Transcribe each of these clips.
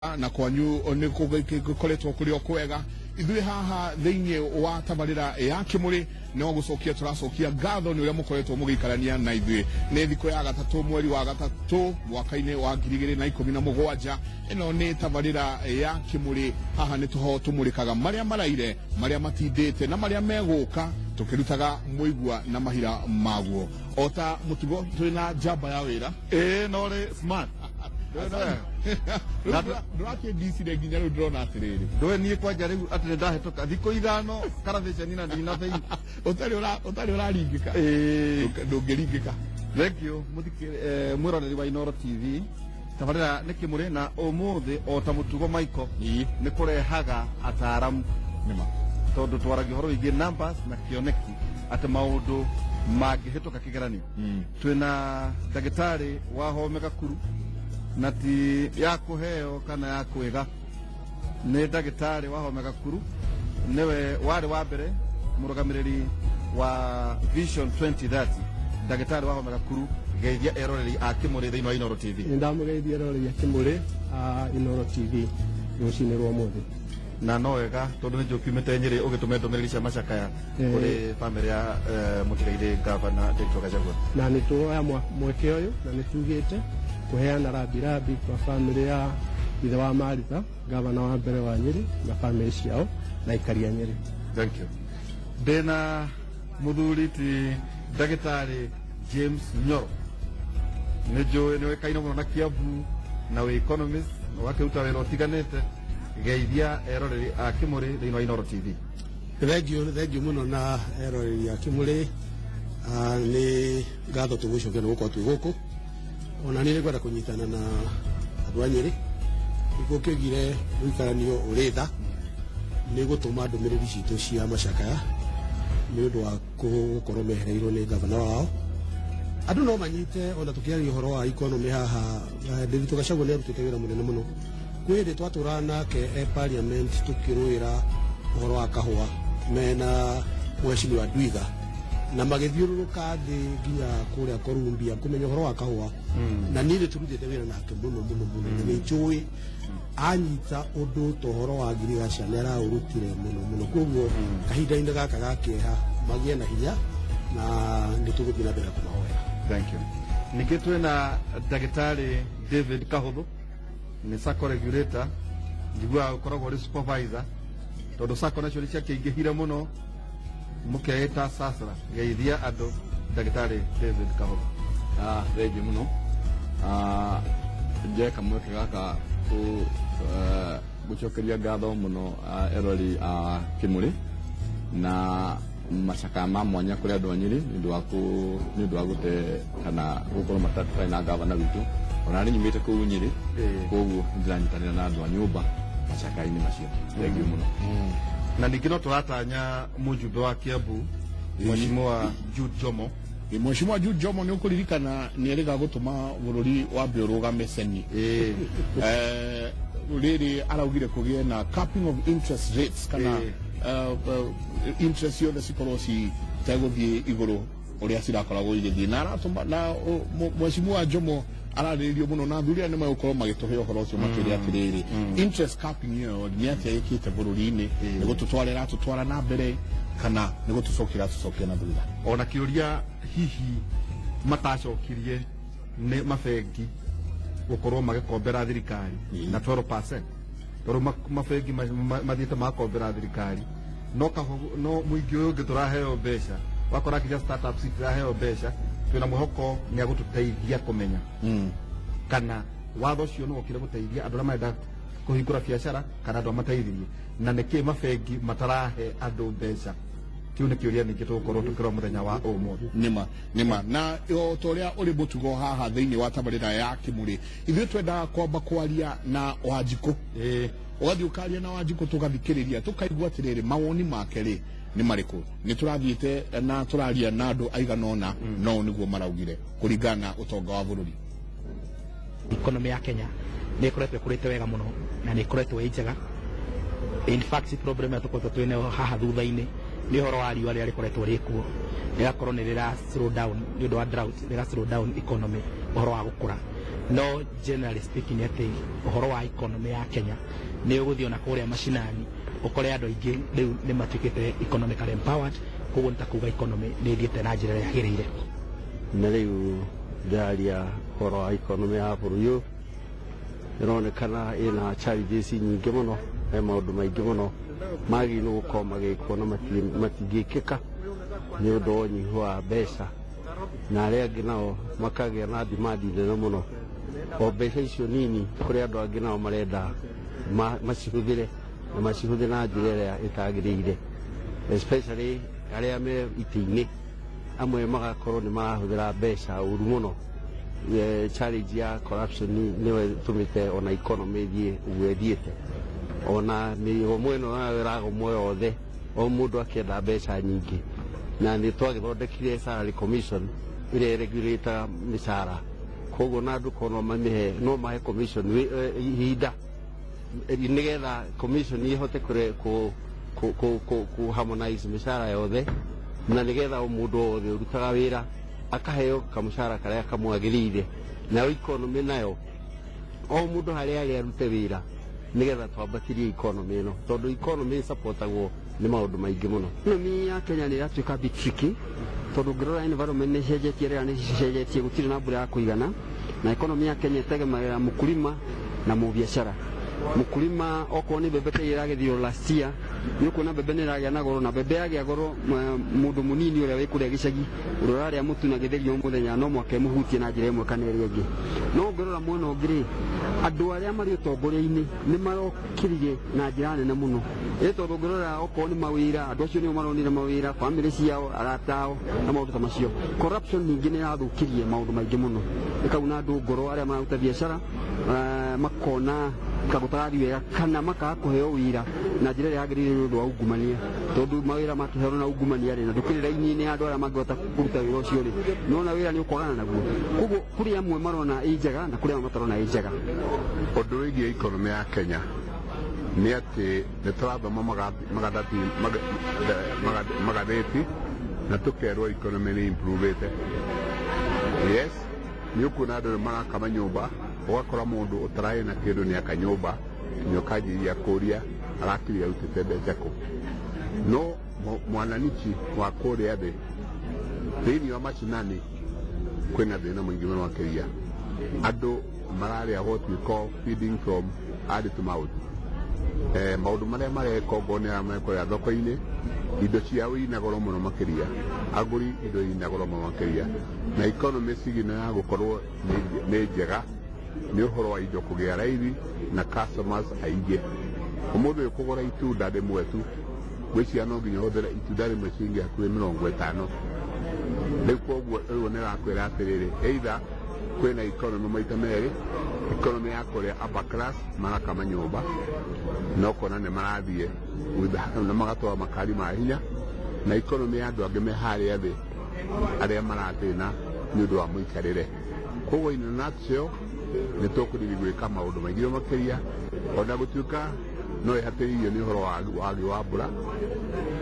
na kwanyu ni kukoretwo kuri okwega ithui haha thiini wa tabarira ya Kimuri no gucokia turacokia ngatho ni uria mukoretwo mugikarania na ithui ni thiko ya gatatu mweri wa gatatu mwaka-ini wa 2017 ino ni tabarira ya Kimuri haha ni tuho tumurikaga maria maraire maria matindite na maria meguka tukirutaga muigwa na mahira maguo ota mutugo twina jamba ya wira no ri smart Ndurake DC de nginya ru drona atiriri ndoe nie kwanja riu atire ndahetoka thiko ithano karathiceni na ndina thei utari uraringika ndungiringika. Thank you mwiroreri wa Inooro TV tabarira ni Kimuri na umuthi ota mutugo Michael ni kurehaga ataramu nima tondu twaragia horo igi numbers na kioneki ati maundu mangihituka kigeranio twina ndagitari wa home Gakuru na ti ya kuheo kana ya kwega ni ndagitari wa home Gakuru niwe wari wa mbere murugamiriri wa Vision 2030 ndagitari wa home Gakuru geithia eroreri a Kimuri thiini wa Inooro TV ndamugeithia eroreri a Kimuri Inooro TV rucini rwa muthi na no wega tondu ni njukiumite Nyeri ugitume ndumiriri cia macakaya kuri family ya mutigaire Governor Dr. Gachagua na ni tuoya mweke uyu na ni tugite kuheana rabi kwa family ya ithe wa Martha Governor wa mbere wa Nyeri na family ciao na ikaria Nyeri. Thank you. Dena muthuri ti ndagitari James Nyoro niwe kaino muno na Kiambu na we economist na wakiruta wira utiganite geithia eroreri a Kimuri thiini wa Inooro TV. Thank you muno na eroreri a Kimuri ni ngatho tugucokia guko twi guku ona ni gwenda kunyitana na andu a Nyeri iguo kigire gwikaranio uritha ni gutuma ndumiriri citu cia macakaya ni undu wa gukorwo mehereirwo ni gavana wao andu no manyite ona tukiaria uhoro wa economy haha Dr. Gachagua ni arutite wira munene muno kwiri twaturana ke parliament tukiruira uhoro wa kahua mena mheshimiwa Ndwiga na magithiururuka thi nginya kuria Korumbia kumenya uhoro wa kahua na nire turutite wira nake muno ni njui anyita undu tohoro wa ngirigaca ni araurutire muno koguo kahinda-ini gaka gakeha magie na hinya na nituguthii na mbere kumahoera. Thank you. Ningi twina ndagitari David Kahuthu ni sacco regulator njigua ukoragwo uri supervisor tondu sacco nacio ciakiingihire muno mukeita sasra geithia andu ndagitari David Kahuthu. Thengi muno njeka mweke gaka gucokeria ngatho muno erori a Kimuri na macakaya ma mwanya kuri andu a Nyeri ni undu wa gute kana gukorwo matari na gavana witu ona ni nyumite kuu Nyeri koguo ndiranyitanira na andu a nyumba macakaya-ini macio. Thengi muno na ningi no turatanya mujumbe wa Kiambu Mheshimiwa Jude Jomo. Mheshimiwa Jude Jomo ni ukuririkana ni erega gutuma bururi wa biurugame seni riri araugire kugie na capping of interest rates kana interest yothe cikorwo citeguthii iguru uria cirakoragwo igithii na aratuma na Mheshimiwa Jomo ararĩrĩrio muno na thuri ni magukorwo magituhe uhoro ucio makiria atiriri interest capping yo ni atia ikite bururi-ini ni gututwarira tutwara na mbere kana ni gutucokia na thutha ona kiuria hihi matacokirie ni mabengi gukorwo magikombera thirikari na 12% tondu mabengi mathiite makombera thirikari no muingi uyu ungi turaheo mbeca wakora kinya startups turaheo mbeca twina muhoko ni agututeithia kumenya kana watho cio no ukire guteithia andu aria marenda kuhingura biacara kana andu amateithirie na niki mabengi matarahe andu mbeca kiu ni kiuria ningi tugukorwo tukirwo muthenya wa umuthi nima na toria uri mutugo haha thiini wa tabarira ya Kimuri ithuĩ twenda kwamba kwaria na Wanjiku ugathi ukaria na Wanjiku tugathikiriria tukaigua atiriri mawoni make ri ni mariku ni turathiite na turaria na andu aiganona no niguo maraugire kuringana utonga wa bururi. Economy ya Kenya ni ikoretwo ikurite wega muno na ni ikoretwo njega. In fact problem ya tukoretwo twine haha thutha-ini ni horo wa riua ria rikoretwo rikuo rirakorwo ni rira slow down ni undu wa drought rira slow down economy horo wa gukura no generally speaking ati uhoro wa economy ya Kenya ni uguthio na kuria mashinani ukore andu aingi riu ni matukite economically empowered koguo nitakuga economy ni thiete na njira yagiriire na riu ndaria uhoro wa economy ya bũrũri ũyũ ironekana ina challenges nyingĩ mũno he maũndũ maingĩ mũno magĩrĩirwo gũkorwo magĩkwo na matingĩkĩka nĩ ũndũ wa ũnyihu wa mbeca na arĩa angĩ nao makagĩa na demand nene mũno o mbeca icio nini kũrĩ andũ angĩ nao marenda macihũthĩre na macihũthĩre na njĩra ĩrĩa ĩtagĩrĩire especially arĩa me itĩ-inĩ amwe magakorwo nĩ marahũthĩra mbeca ũru mũno challenge ya corruption nĩwe ĩtũmĩte ona economy ĩthiĩ ũguo ĩthiĩte ona mĩrigo mwena nayo ĩragũmwo yothe o mũndũ akĩenda mbeca nyingĩ na nĩ twagĩthondekire salary commission ĩrĩa ĩregulator mĩcara koguo na andũ kono mamĩhe no mahe commission ihinda nĩgetha commission ihote ku harmonize mĩcara yothe na nĩgetha o mũndũ wothe ũrutaga wĩra akaheo kamũcara karĩa kamwagĩrĩire na economy nayo o mũndũ harĩa arĩ arute wĩra nĩgetha twambatĩrie economy ĩno tondũ economy ĩsupportagwo nĩ maũndũ maingĩ mũno. Economy ya Kenya nĩ ĩratuĩka bit tricky tondũ ngĩrora environment nĩ cenjetie rĩera nĩ cenjetie gũtirĩ na mbura ya kũigana na economy ya Kenya ĩtegemagĩra mũkulima na mũbiacara. Mũkulima okorwo nĩ mbembe ta ĩragethio last year nĩ ũkuona mbembe nĩ ĩragĩa na goro na mbembe yagĩa goro mũndũ mũnini ũrĩa wĩ kũrĩa gĩcagi ũrĩa ũrarĩa mũtu na gĩtheri o mũthenya no mwaka mũhutie na njĩra ĩmwe kana ĩrĩa ĩngĩ. No ngĩrora mwena ũngĩ andũ arĩa marĩ ũtongoria-inĩ nĩ marokĩrire na njĩra nene mũno ĩ tondũ ngĩrora okorwo nĩ mawĩra andũ acio nĩo maronire mawĩra bamĩrĩ ciao arata ao na maũndũ ta macio. Corruption ningĩ nĩ ĩrathũkirie maũndũ maingĩ mũno ĩkauna andũ ngoro arĩa mararuta biacara makona kagũtari wega kana makaga kũheo wĩra na njĩra ĩrĩa yagĩrĩire nĩ ũndũ wa ungumania tondũ mawĩra makĩheo na ungumania rĩ na ndũkĩrĩ raini-inĩ ya andũ arĩa mangĩhota kũruta wĩra ũcio rĩ nona wĩra nĩ ũkwagana naguo koguo kũrĩ amwe marona ĩ njega na kũrĩ amwe matarona ĩ njega. Ũndũ wĩgiĩ economy ya Kenya nĩ atĩ nĩ tũrathoma magathĩti na tũkerwo economy nĩ improvete. Yes, nĩ ũkuona andũ marakama nyũmba ũgakora mũndũ ũtaraĩ na kĩndũ nĩ aka nyũmba nĩ ũkanjĩria kũria arakiria rutĩte mbeca kũ. No mwananchi wa kũrĩa thĩ thĩinĩ wa mashinani kwĩna thĩna mũingĩ mũno makĩria. Andũ mararĩa what we call feeding from hand to mouth. Maũndũ marĩa mareka ũguo nĩ arĩa marekũrĩa thoko-inĩ indo ciao ina goro mũno makĩria agũri indo ina goro mũno makĩria na economy sigino ya gũkorwo nĩ njega nĩ ũhoro wa indo kũgĩa raithi na customers aingĩ. Ũmũthĩ ũkũgũra itunda rĩmwe tu gwĩcia no nginya ũhũthĩre itunda rĩmwe ciringi hakuhĩ 50. Rĩu koguo rĩu nĩ rakwĩra atĩrĩrĩ either kwĩna economy maita merĩ economy ya kũrĩa upper class marakama nyũmba no kona nĩ marathiĩ na magatwara makari ma hinya na economy ya andũ angĩ me harĩa thĩ arĩa marathĩna nĩ ũndũ wa mũikarĩre. Koguo in a nutshell nĩ tũkũriri gwĩka maũndũ maingĩ makĩria ona gũtuĩka no ĩhatĩrĩirio nĩ ũhoro wagi wa mbura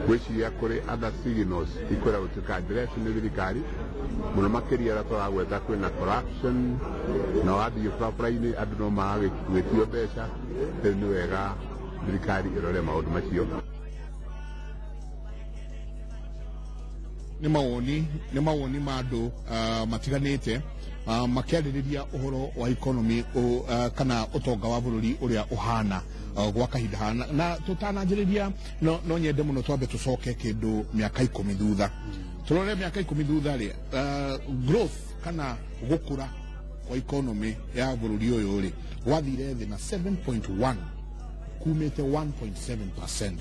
gwĩciria kũrĩ other signals ikwĩra gũtuĩka direction nĩ thirikari mũno makĩria arĩa tũragweta kwĩna corruption na wathiĩ barabara-inĩ andũ no maragwĩtio mbeca rĩu nĩ wega thirikari ĩrore maũndũ macio. Nĩ mawoni ma andũ matiganĩte makĩarĩrĩria ũhoro wa economy kana ũtonga wa bũrũri ũrĩa ũhana gwa kahinda hana na tũtananjĩrĩria no nyende mũno twambe tũcoke kĩndũ mĩaka 10 thutha tũrore mĩaka 10 thutha rĩ growth kana gũkũra kwa economy ya bũrũri ũyũ rĩ wathire thĩ na 7.1 kumĩte 1.7%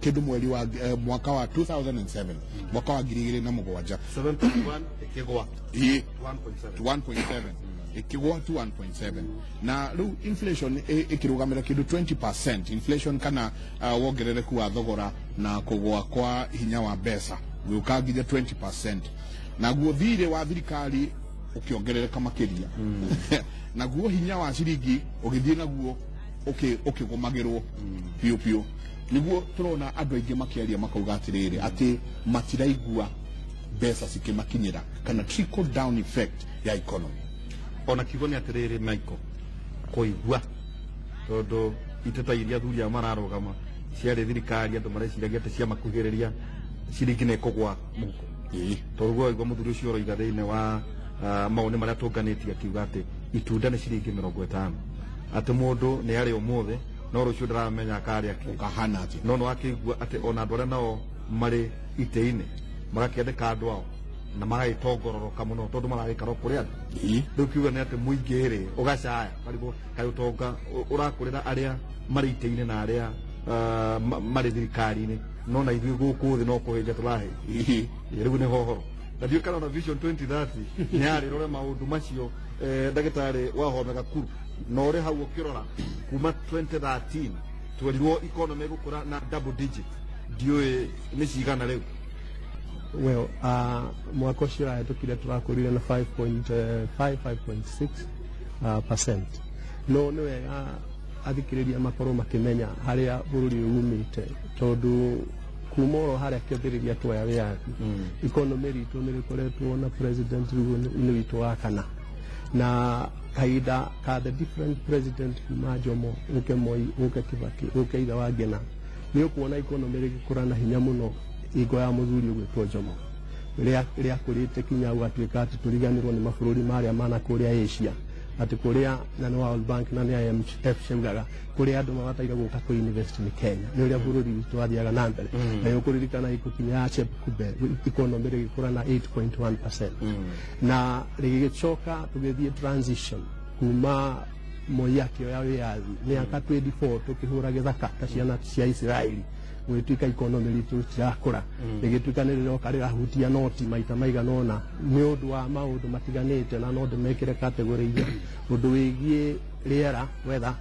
kĩndũ mweri wa mwaka wa 2007 mwaka wa 2007 7.1 ikigwa 1.7 ikigwa to 1.7 na rĩu inflation ikĩrũgamĩra kĩndũ 20% inflation kana wongerereku wa thogora na kũgwa kwa hinya wa mbeca gũka nginya 20% na guo thirĩ wa thirikari ũkĩongerereka makĩria na guo hinya wa ciringi ũgĩthiĩ naguo ũkĩgũmagĩrwo piũ piũ niguo tũrona andũ aingĩ makĩaria makauga atĩrĩrĩ atĩ matiraigua mbeca cikĩmakinyĩra kana trickle down effect ya economy ona kiugo nĩ atĩrĩrĩ Michael kũigua tondũ iteta iria thuria mararũgama ciarĩ thirikari andũ mareciragia atĩ ciamakuhĩrĩria ciringi nĩ kũgwa mũhuko tondũ gwaigua mũthuri ũcio ũroiga thĩinĩ wa maũndũ marĩa tũnganĩtie akiuga atĩ itunda nĩ ciringi 50 atĩ mũndũ nĩ arĩ ũmũthĩ no rũciũ ndaramenya akarĩa kahana atĩ no no akĩigua atĩ ona andũ arĩa nao marĩ itĩ-inĩ magakĩandĩka andũ ao na magagĩtongororoka mũno tondũ maragĩikara kũrĩ andũ rĩu kiuga nĩ atĩ mũingĩ-rĩ ũgacaya marigũ kaĩ ũtonga ũrakũrĩra arĩa marĩ itĩ-inĩ na arĩa marĩ thirikari-inĩ no na ithuĩ gũkũ thĩ no kũhĩnja tũrahĩ rĩu nĩ hohoro na ndiũ kana na Vision 2030 nĩ arĩrore maũndũ macio ndagĩtarĩ Wahome Gakuru na ũrĩ hau ũkĩrora kuma 2013 twerirwo economy gũkũra na double digit ndiũĩ nĩ cigana rĩu. Well, mwaka ũcio ũrahĩtũkire tũrakũrire na 5.6%. No nĩ wega athikĩrĩria makorwo makĩmenya harĩa bũrũri umĩte tondũ kuma oro harĩa kĩambĩrĩria twoya wĩyathi economy ritũ nĩ rĩkoretwo na president rĩu witũ wa kana na kaida ka the different president kuma Jomo ũke Moi ũke Kibaki ũke ithe wa Ngina nĩ ũkuona economy rĩgĩkũra na hinya mũno ingo ya mũthuri ũgwĩtwo Jomo rĩrĩa kũrĩte kinya gũgatuĩka atĩ tũriganĩrwo nĩ mabũrũri marĩa mana kũrĩa Asia atĩ kũrĩa na nĩ World Bank na nĩ IMF caugaga kũrĩa andũ mabataire gũka kũ-invest nĩ Kenya nĩ ũrĩa bũrũri witũ wathiaga na mbere na ũkũririkana ikukinya ya Chep Kube economy rĩgĩkũra na 8.1% na rĩgĩcoka tũgĩthiĩ transition kuma Moi akĩoya wĩyathi mĩaka 24 tũkĩhũra gĩthaka ta ciana cia Israeli gwĩtuĩka economy ritũ rĩtirakũra rĩgĩtuĩka nĩ rĩroka rĩrahutia noti maita maigana ũna nĩ ũndũ wa maũndũ matiganĩte na no ndĩmekĩre category igĩrĩ ũndũ wĩgiĩ rĩera weather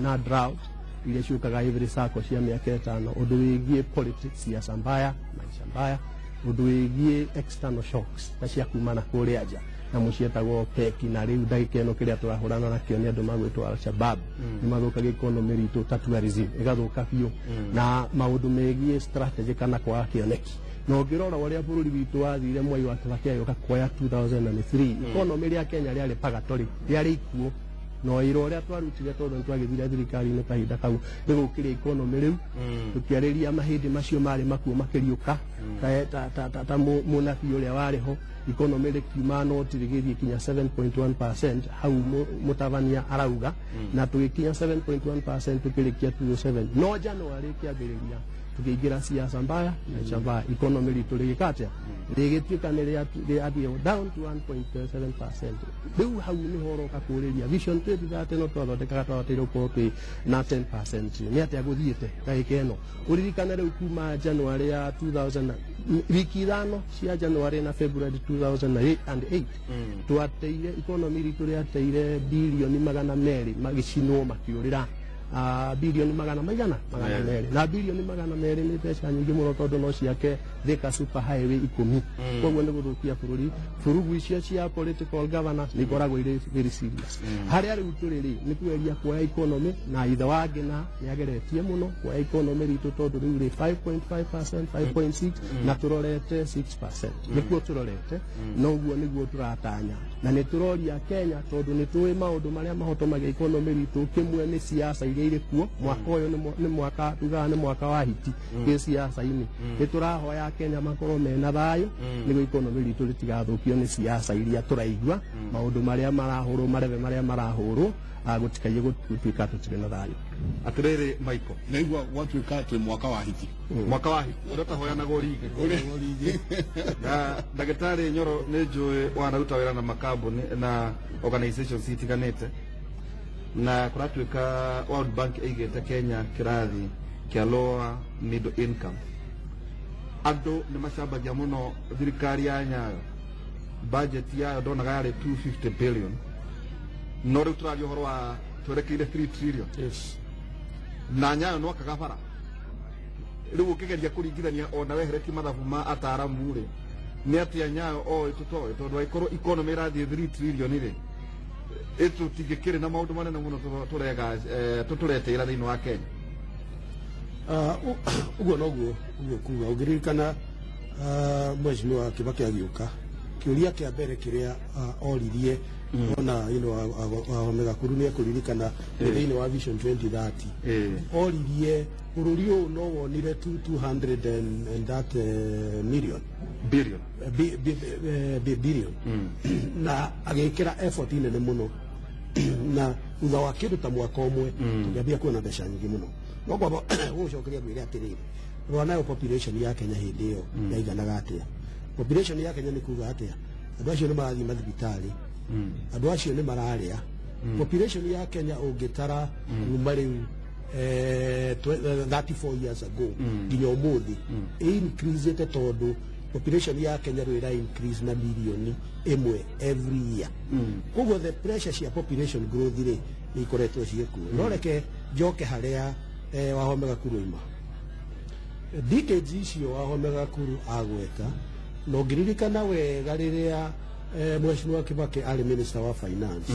na drought iria ciũkaga every cycle cia mĩaka 5 ũndũ wĩgiĩ politics siasa mbaya maisha mbaya ũndũ wĩgiĩ external shocks ta cia kumana kũrĩa nja na mũcietagwo peki na rĩu ndagĩka ĩno kĩrĩa tũrahũrana nakĩo nĩ andũ magwĩtwo Al-Shabaab nĩ mathũkagia economy ritũ ta tourism ĩgathũka biũ na maũndũ megiĩ strategy kana kwaga kĩoneki na ũngĩrora ũrĩa bũrũri witũ wathire Mwai wa Kibaki agĩũka kuoya 2003 economy rĩa Kenya rĩarĩ pagatori rĩarĩ ikuũ no wĩra ũrĩa twarutire tondũ nĩ twagĩthire thirikari-inĩ kahinda kau nĩ gũkĩria economy rĩu tũkĩarĩria mahĩndĩ macio marĩ makuo makĩriũka ta mũnabii ũrĩa warĩ ho economy rĩkiuma noti rĩgĩthiĩ kinya 7.1% hau mũtabania arauga na tũgĩkinya 7.1% tũkĩrĩkia 207 no January kĩambĩrĩria tũkĩingĩra siasa mbaya na chamba economy ritũ rĩgĩkatia rĩgĩtuĩka nĩ rĩathiĩ down to 1.7%. Rĩu hau nĩ horoka kũrĩria Vision 2030 no twathondekaga twabataire gũkorwo twĩ na 10%. Nĩ atĩa gũthiĩte ndagĩka ĩno ũririkane rĩu kuma January ya 2000 wiki ithano cia January na February 2008 twateire economy ritũ rĩateire bilioni 200 magĩcinwo makĩũrĩra bilioni magana merĩ na bilioni magana merĩ nĩ mbeca nyingĩ mũno tondũ no ciake Thika super highway 10 koguo nĩ gũthũkia bũrũri furugu icio cia political governance nĩ ikoragwo irĩ very serious harĩa rĩu tũrĩ nĩ kweria kuoya economy na ithe wa Ngina nĩ ageretie mũno kuoya economy ritũ tondũ rĩu rĩ 5.5% 5.6 na tũrorete 6% nĩkuo tũrorete na ũguo nĩguo tũratanya na nĩ tũroria Kenya tondũ nĩ tũĩ maũndũ marĩa mahotomagia economy ritũ kĩmwe nĩ siasa irĩ kuo mwaka ũyũ nĩ mwaka tugaga nĩ mwaka wa hiti gĩ siasa-inĩ nĩ tũrahoya Kenya makorwo mena thayũ nĩguo economy ritũ rĩtigathũkio nĩ siasa iria tũraigua maũndũ marĩa marahũrwo marebe marĩa marahũrwo gũtikaie gũtuĩka tũtirĩ na thayũ. Atĩrĩrĩ Michael naigua gwatuĩka twĩ mwaka wa hiti ũrĩa tahoyanagwo rĩngĩ na ndagĩtarĩ Nyoro nĩ njũĩ wanaruta wĩra na makambuni na organizations itiganĩte na kũratuĩka World Bank ĩigĩte Kenya kĩrathi kĩa lower middle income andũ nĩ macambagia mũno thirikari ya Nyayo budget yayo ndonaga yarĩ 250 billion no rĩu tũraria ũhoro wa twerekeire 3 trillion na Nyayo no akagabara rĩu ũkĩgeria kũringithania ona weheretie mathabu ma ataaramu rĩ nĩ atĩa Nyayo oĩ tũtoĩ tondũ angĩkorwo economy ĩrathiĩ 3 trillion rĩ ĩtũtingĩkĩrĩ na maũndũ manene mũno tũreteĩra thĩinĩ wa Kenya. Ũguo noguo kuga ũngĩririkana Mheshimiwa Kibaki agĩũka kĩũria kĩa mbere kĩrĩa oririe ona ino wa Megakuru ni ekuririkana thĩinĩ wa Vision 2030 oririe bũrũri ũyũ no wonire 200 and that million billion na agĩkĩra effort nene mũno na thutha wa kĩndũ ta mwaka ũmwe tũngĩambia kuona mbeca nyingĩ mũno no kwamba gũcokeria gwĩre atĩrĩrĩ rora nayo population ya Kenya hĩndĩ ĩyo yaiganaga atĩa population ya Kenya nĩ kuga atĩa andũ acio nĩ marathiĩ mathibitarĩ andũ acio nĩ mararĩa population ya Kenya ũngĩtara kuma rĩu 34 years ago nginya ũmũthĩ increasete tondũ population ya Kenya rĩu ĩra increase na milioni ĩmwe every year koguo the pressure cia population growth rĩ nĩ ikoretwo ciĩkuo no reke njoke harĩa wa Megakuru ima decades icio wa Megakuru agweta no ngĩririkana wega rĩrĩa Mheshimiwa Kibaki arĩ minister wa finance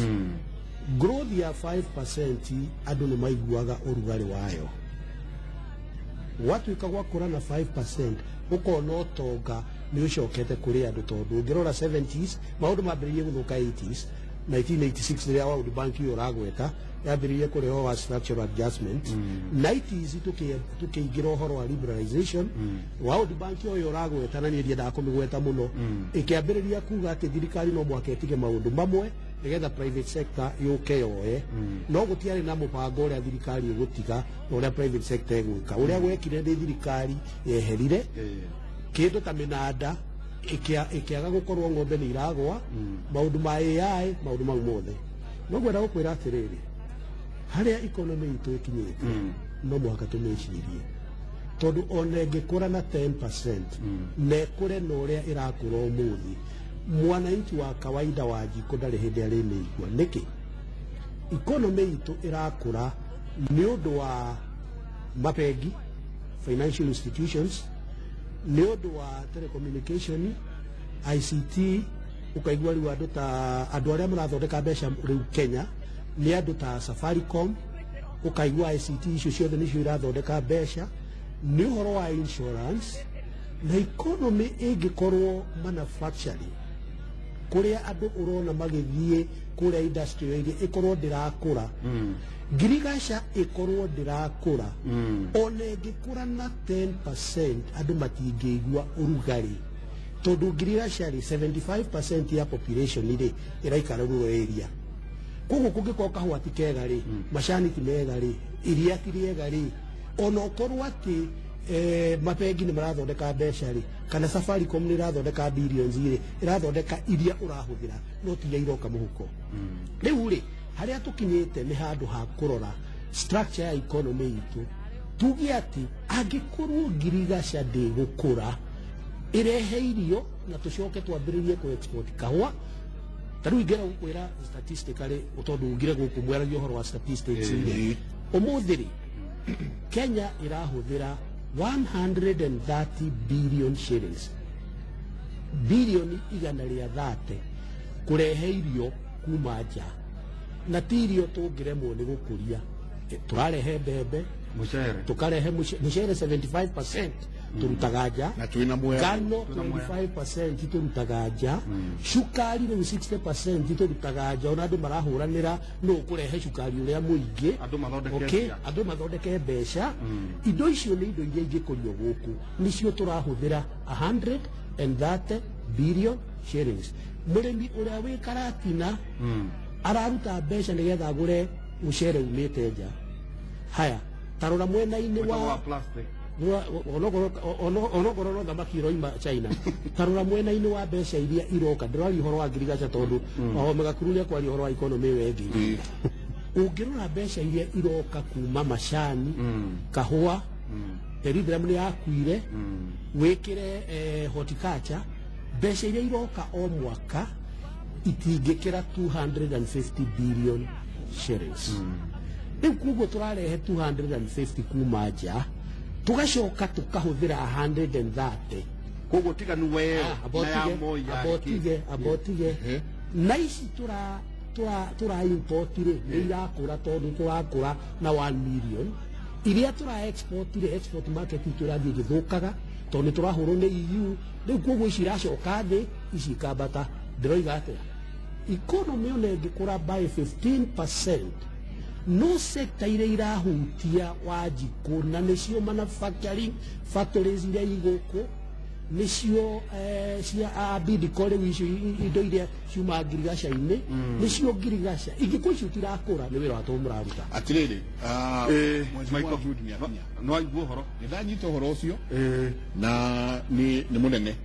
growth ya 5% andũ nĩ maiguaga ũrugarĩ wayo watuĩka gwakũra na 5% ũkona ũtonga nĩ ũcokete kũrĩ andũ tondũ ũngĩrora 70s maũndũ mambĩrĩirie gũthũka 80s 1986 rĩrĩa World Bank ũragweta yambĩrĩirie kũreho wa structural adjustment 90s tukĩingĩra ũhoro wa liberalization World Bank ũyũ ũragweta na niĩ ndiendaga kũmĩgweta mũno ĩkĩambĩrĩria kuga atĩ thirikari no mũhaka ĩtige maũndũ mamwe nĩgetha private sector yũke yoe no gũtiarĩ na mũbango ũrĩa thirikari ĩgũtiga na ũrĩa private sector ĩgwĩka ũrĩa gwekire nĩ thirikari yeherire kĩndũ ta mĩnanda ĩkĩaga gũkorwo ng'ombe nĩ iragwa maũndũ ma AI maũndũ mau mothe no ngwenda gũkwĩra atĩrĩrĩ harĩa economy itũ ĩkinyĩte no mũhaka tũmĩcirie tondũ ona ĩngĩkũra na 10% na ĩkũre na ũrĩa ĩrakũra ũmũthĩ mwananchi wa kawaida wa jiko ndarĩ hĩndĩ arĩmĩigua nĩkĩ economy itũ ĩrakũra nĩ ũndũ wa mabengi financial institutions nĩ ũndũ wa telecommunication ICT ukaigua rĩu andũ arĩa marathondeka mbeca rĩu Kenya nĩ andũ ta Safaricom ukaigua ICT icio ciothe nĩcio irathondeka mbeca nĩ ũhoro wa insurance na economy ĩngĩkorwo manufacturing kũrĩa andũ ũrona magĩthiĩ kũrĩa industry ĩrĩa ĩkorwo ndĩrakũra ngirigaca ĩkorwo ndĩrakũra ona ĩngĩkũra na 10% andũ matingĩigua ũrugarĩ tondũ ngirigaca rĩ 75% ya population rĩ ĩraikara rural area koguo kũngĩkorwo kahũa ti kega rĩ macani ti mega rĩ iria ti rĩega rĩ ona ũkorwo atĩ mabengi nĩ marathondeka mbeca rĩ kana Safaricom nĩ irathondeka billions rĩ irathondeka iria ũrahũthĩra no ti iroka mũhuko rĩu rĩ harĩa tũkinyĩte nĩ handũ ha kũrora structure ya economy itũ tuge atĩ angĩkorwo ngirigaca ndĩgũkũra irehe irio na tũcoke twambĩrĩrie kũ export kahũa tarĩu ingĩra gũkwĩra statistically tondũ ngire gũkũ mweragia ũhoro wa statistics rĩ ũmũthĩ rĩ Kenya irahũthĩra 130 billion shillings bilioni 130 kũrehe irio kuma nja na ti irio tũngĩremwo nĩ gũkũria tũrarehe mbembe tukarehe mũcere 75% turutaga nja ngano 25% turutaga nja cukari rĩu 60% turutaga nja ona andũ marahũranĩra no kũrehe cukari ũrĩa mũingĩ andũ mathondeke mbeca indo icio nĩ indo iria ingĩkũrio gũkũ nĩcio tũrahũthĩra 130 billion shillings mũrĩmi ũrĩa wĩ Karatina araruta mbeca nĩgetha agũre mũcere umĩte nja haya tarora mwena-inĩ wa onokorwo no thamaki iroima China tarora mwena-inĩ wa mbeca iria iroka ndĩrari ũhoro wa ngirigaca tondũ Megakuru nĩ akwaria ũhoro wa economy wengĩ ũngĩrora mbeca iria iroka kuma macani kahũa Erithrem nĩ yakuire wĩkĩre horticulture mbeca iria iroka o mwaka itingĩkĩra 250 billion shillings rĩu koguo tũrarehe 250 kuma nja tugacoka tukahũthĩra 130 koguo tiganu we abotige na ici tura import rĩ nĩ irakũra tondũ tũrakũra na 1 million iria tura export rĩ export market itũ ĩrathiĩ ĩgĩthũkaga tondũ nĩ tũrahũrwo nĩ EU rĩu koguo ici iracoka thĩ ici ikambata ndĩroiga atĩa economy ona ĩngĩkũra by 15%, no sector iria irahutia Wanjikũ na nĩcio manufacturing factories iria igũkũ, nĩcio cia bidco rĩu icio indo iria ciuma ngirigaca-inĩ, nĩcio ngirigaca ingĩkũ icio tirakũra nĩ wĩra watũ mũraruta. Atirĩrĩ, Michael no aigua ũhoro nĩndanyita ũhoro ũcio na nĩ mũnene,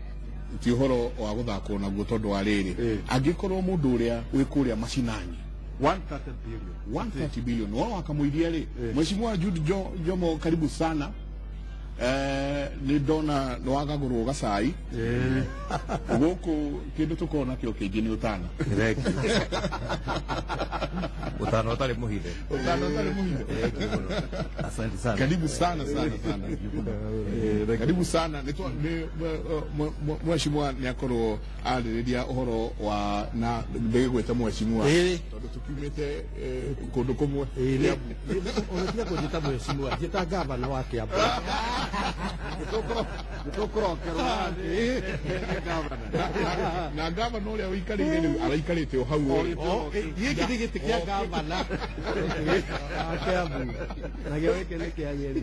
ti ũhoro wa gũthakwo naguo tondũ wa rĩrĩ, angĩkorwo mũndũ ũrĩa wĩ kũrĩa macinani 130 billion wao akamwĩria rĩ, Mheshimiwa Jude Jomo, karibu sana. Nĩ ndona nĩ wagagũrwo gacai gũkũ, kĩndũ tũkorwo nakĩo kĩingĩ nĩ ũtana Utano utari muhithe. Asante sana. Karibu sana. Karibu sana. Mheshimiwa nĩ akorwo arĩrĩria ũhoro wa na ndĩgwĩta Mheshimiwa tondũ tukiumĩte kũndũ kũmwe. Unataka kujita Mheshimiwa, jita gavana wa Kiambu. nĩtũkũrokerwo na gavana ũrĩa ũikarĩte rĩu araikarĩte o hau gĩkĩ nĩ gĩtĩ kĩa gavana Kiambu, nagĩo gĩkĩ nĩ kĩa Nyeri.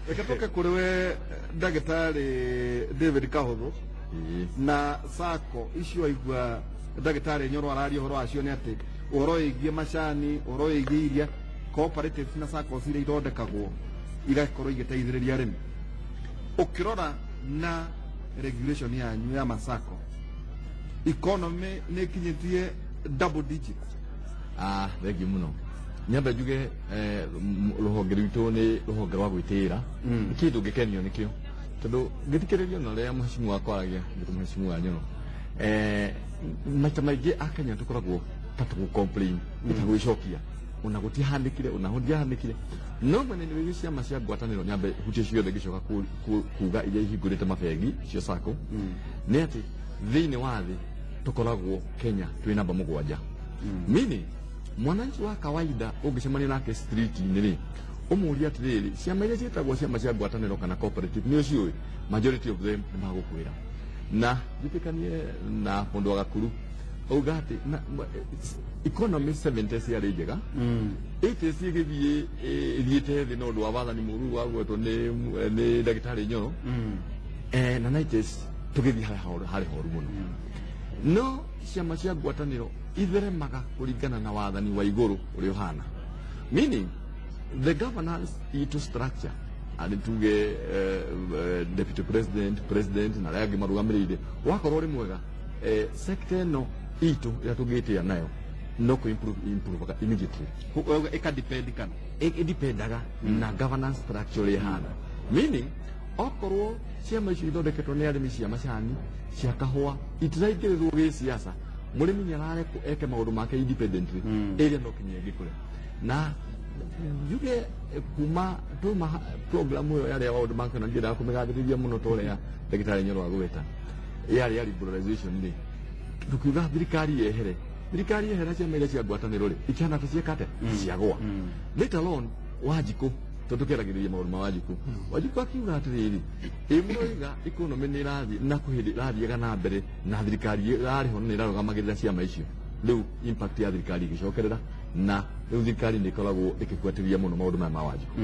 reke tũke kũrĩ we ndagĩtarĩ David Kahũthũ na sako icio aigua ndagĩtarĩ Nyoro araria ũhoro wacio nĩ atĩ ũhoro wĩgiĩ macani, ũhoro wĩgiĩ iria, cooperatives na SACCOs iria ithondekagwo igakorwo igĩteithĩrĩria arĩmi. Ũkĩrora na regulation yanyu ya masako, economy nĩ kinyĩtie double digits. Thengi mũno. Nyambe njuge rũhonge rwitũ nĩ rũhonge rwa gwĩtĩĩra, kĩndũ ngĩkenio nĩkĩo tondũ ngĩthikĩrĩria na ũrĩa Mheshimiwa akwaragia, Mheshimiwa Nyoro, maita maingĩ Akenya tũkoragwo tatũgũ-complain, tũtagwĩcokia ona gũtihandĩkire, ona ndiahandĩkire, no mwena nĩ ciama cia ngwatanĩro nyambe hutie ciothe ngĩcoka kuga iria ihingũrĩte mabengi cio SACCO nĩ atĩ thĩinĩ wa thĩ tũkoragwo Kenya twĩ namba 7. Meaning mwananchi wa kawaida ũngĩcemania nake street-inĩ rĩ, ũmũũria atĩrĩrĩ, ciama iria ciĩtagwo ciama cia ngwatanĩro kana cooperative nĩ ũciũĩ, majority of them nĩ magũkwĩra. Na njĩtĩkanie na mũndũ wa Gakuru auga atĩ economy 70 ciarĩ njega, 80 cigĩthiĩ ithiĩte thĩ na ũndũ wa wathani mũũru wagwetwo nĩ ndagĩtarĩ Nyoro, na 90s tũgĩthiĩ harĩ horu mũno. No ciama cia ngwatanĩro itheremaga kũringana na wathani wa igũrũ ũrĩa ũhana. Meaning the governance into structure and tuge deputy president na arĩa angĩ marũgamĩrĩire wakorwo ũrĩ mwega, sector ĩno itũ ĩrĩa tũngĩtĩa nayo no improve immediately. Ĩdependaga na governance structure ihana. Meaning okorwo ciama icio ithondeketwo nĩ arĩmi cia macani, cia kahũa, itiraingĩrĩrwo gĩsiasa, mũrĩmi nĩ ararekwo eke maũndũ make independently, ĩrĩa no kinya ĩngĩkũre. Na yuge kuma tuma program ĩyo yarĩ ya maũndũ make na njĩra kũmĩgathĩrĩria mũno ta ũrĩa ndagĩtarĩ Nyoro agwĩta yarĩ ya liberalization rĩ, tukiuga thirikari yehere, thirikari yehere ciama iria cia ngwatanĩro rĩ, ikĩhana ta ciĩkate ciagwa. Let alone Wanjikũ, tondũ tũkĩaragĩrĩria maũndũ ma Wanjikũ, Wanjikũ akiuga atĩrĩrĩ, ĩmũiga economy nĩ ĩrathiĩ na kũhĩndĩ ĩrathiĩga na mbere na thirikari ĩrarĩho nĩ ĩrarũgamagĩrĩra ciama icio, rĩu impact ya thirikari ĩgĩcokerera na rĩu thirikari nĩ ĩkoragwo ĩkĩbuatĩrĩria mũno maũndũ maya ma Wanjikũ.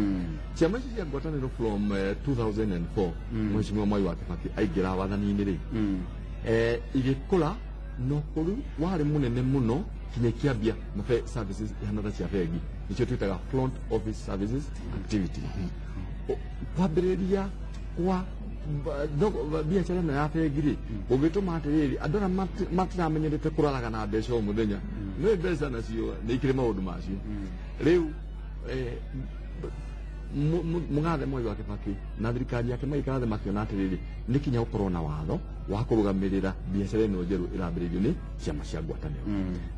Ciama icio cia ngwatanĩro from 2004 Mheshimiwa Mwai wa Kibaki aingĩra wathani-inĩ rĩ, igĩkũra na ũkũru warĩ mũnene mũno kinya kĩambia mabe services ihana ta cia bengi, nicio twĩtaga front office services activity. Kwambĩrĩria kwa biacara ĩno ya bengi rĩ, ũngĩtũma atĩrĩrĩ, andũ arĩa matiramenyerete kũraraga na mbeca o mũthenya, nĩ mbeca nacio nĩ ikĩrĩ maũndũ macio. Rĩu Mũgathe Mwai wa Kibaki na thirikari yake magĩikara thĩ makĩona atĩrĩrĩ, nĩ kinya gũkorwo na watho wa kũrũgamĩrĩra biacara ĩno njerũ ĩrambĩrĩirio nĩ ciama cia ngwatanĩro.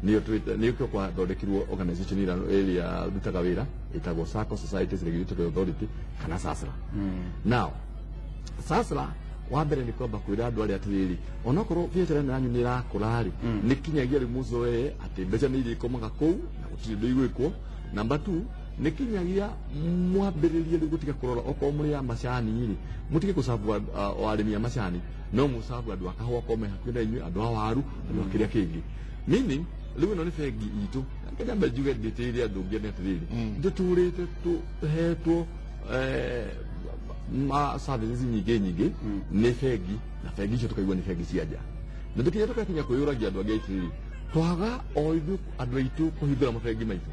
Nĩkĩo kwathondekirwo organization ĩrĩa rutaga wĩra ĩtagwo SACCO, Societies Regulatory Authority kana SASRA. Now SASRA wa mbere nĩ kwamba kwĩra andũ arĩa atĩrĩrĩ, onokorwo biacara ĩno yanyu nĩ ĩrakũra rĩ, nĩ kinyagia rĩ mũzoe atĩ mbeca nĩ irĩkomaga kũu na gũtirĩ ũndũ igwĩkwo. Number 2, nä kinyagia mwambä rä gå tiga kå rora okorwo må rä a macani rä må tige gå cabu arä mi a macani no må cabu andå a kahå okorwo me hakuä na inyuä andå a waru andå a kä rä a kä ngä meaning rä u ä no nä bengi itå nyambe njuge ndä tä rä andå ngä nä atä rä rä ndä tå rä te tå hetwo services nyingä nä bengi na bengi icio tå kaigua nä bengi cia nja na ndå kinya tå gakinya kwä yå ragia andå angä aitä rä twaga o ithuä andå aitå kå hingå ra mabengi maitå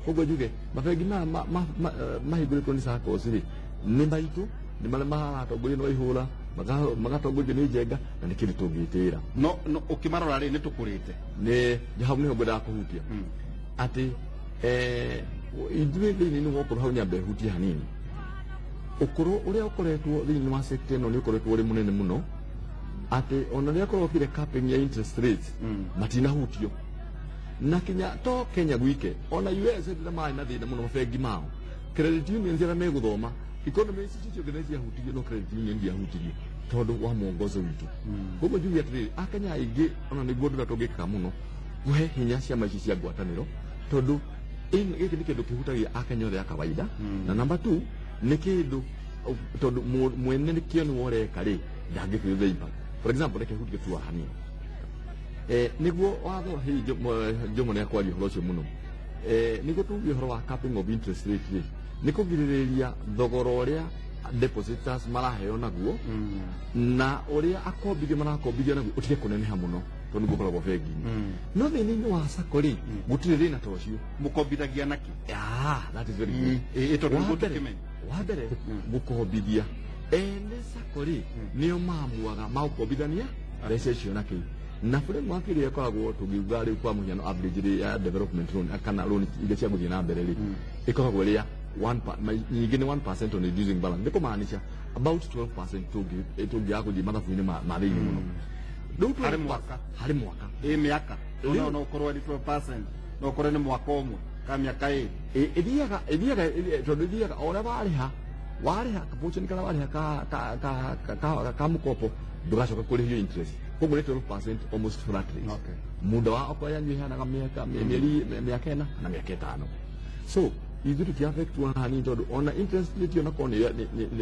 koguo njuge mabengi maya mahingå rä two nä SACCOS rä nä maitå nä marä maratongoria nä waihå ra magatongorio nä njenga na nä kä rä tå ngä tä ra no å kä marora rä nä tå kå rä te nä hau nä ho ngwendaga kå hutia atä ithuä thä inä nä gwakorwo hau nyambe hutie hanini å kå rå å rä a å koretwo thä inä wa sekta ä no nä å koretwo å rä må nene må no atä ona rä a korwo kä re capping ya interest rates matinahutio na kinya to Kenya gwike ona US ndä marä na thä na må no mabengi mao credit unions arä a megå thoma economy ici ciothe nä ciahutirio no credit union ndiahutirio tondå wa mwongozo witå koguo njuge atä rä rä akenya aingä ona nä guo ndå rä a tå ngä kaga må no kåhe hinya ciama ici cia ngwatanä ro tondå gä kä nä kä ndå kä hutagia akenya othe a kawaida na number 2 nä kä ndå tondå mwene nä kä o nä woreka rä ndangä kä thä for example reke hutige tu hanini niguo watho hii Jomo nä akwaria å horo å cio må no niguo tuge å horo wa capping of interest rate rä nä kå girä rä ria thogora å rä a depositors maraheo naguo na å rä a akombithio marakombithio naguo å tige kå neneha må no tondå nä guo koragwo bengi-inä no thä inä wa SACCO rä gå tirä thä na ta å cio må kombithagia naki wa mbere gå kombithia ene SACCO rä nä o mamuaga maåkombithania mbeca icio na kä na framework ĩrĩa ĩkoragwo tũngiuga rĩu kwa mũhiano average rate ya development loan kana loan iria cia gũthiĩ na mbere rĩ ĩkoragwo ĩrĩ ya nyingĩ nĩ 1% on reducing balance nĩ kũmaanisha about 12% tũngĩaga gũthiĩ mathabu-inĩ ma thĩinĩ mũno rĩu harĩ mwaka mĩaka ona no ũkorwo nĩ 12% no ũkorwo nĩ mwaka ũmwe ka mĩaka ĩrĩ ĩthiaga tondũ ĩthiaga o ũrĩa warĩha kapochani kana warĩha ka mũkopo ndũgacoka kũrĩhio interest koguo nĩ 12% almost flat rate muda wa okorwo yanyu ĩheanaga mĩaka ĩna na mĩaka ĩtano so ithuĩ tũtiaffectwo hanini tondũ ona interest rate onakorwo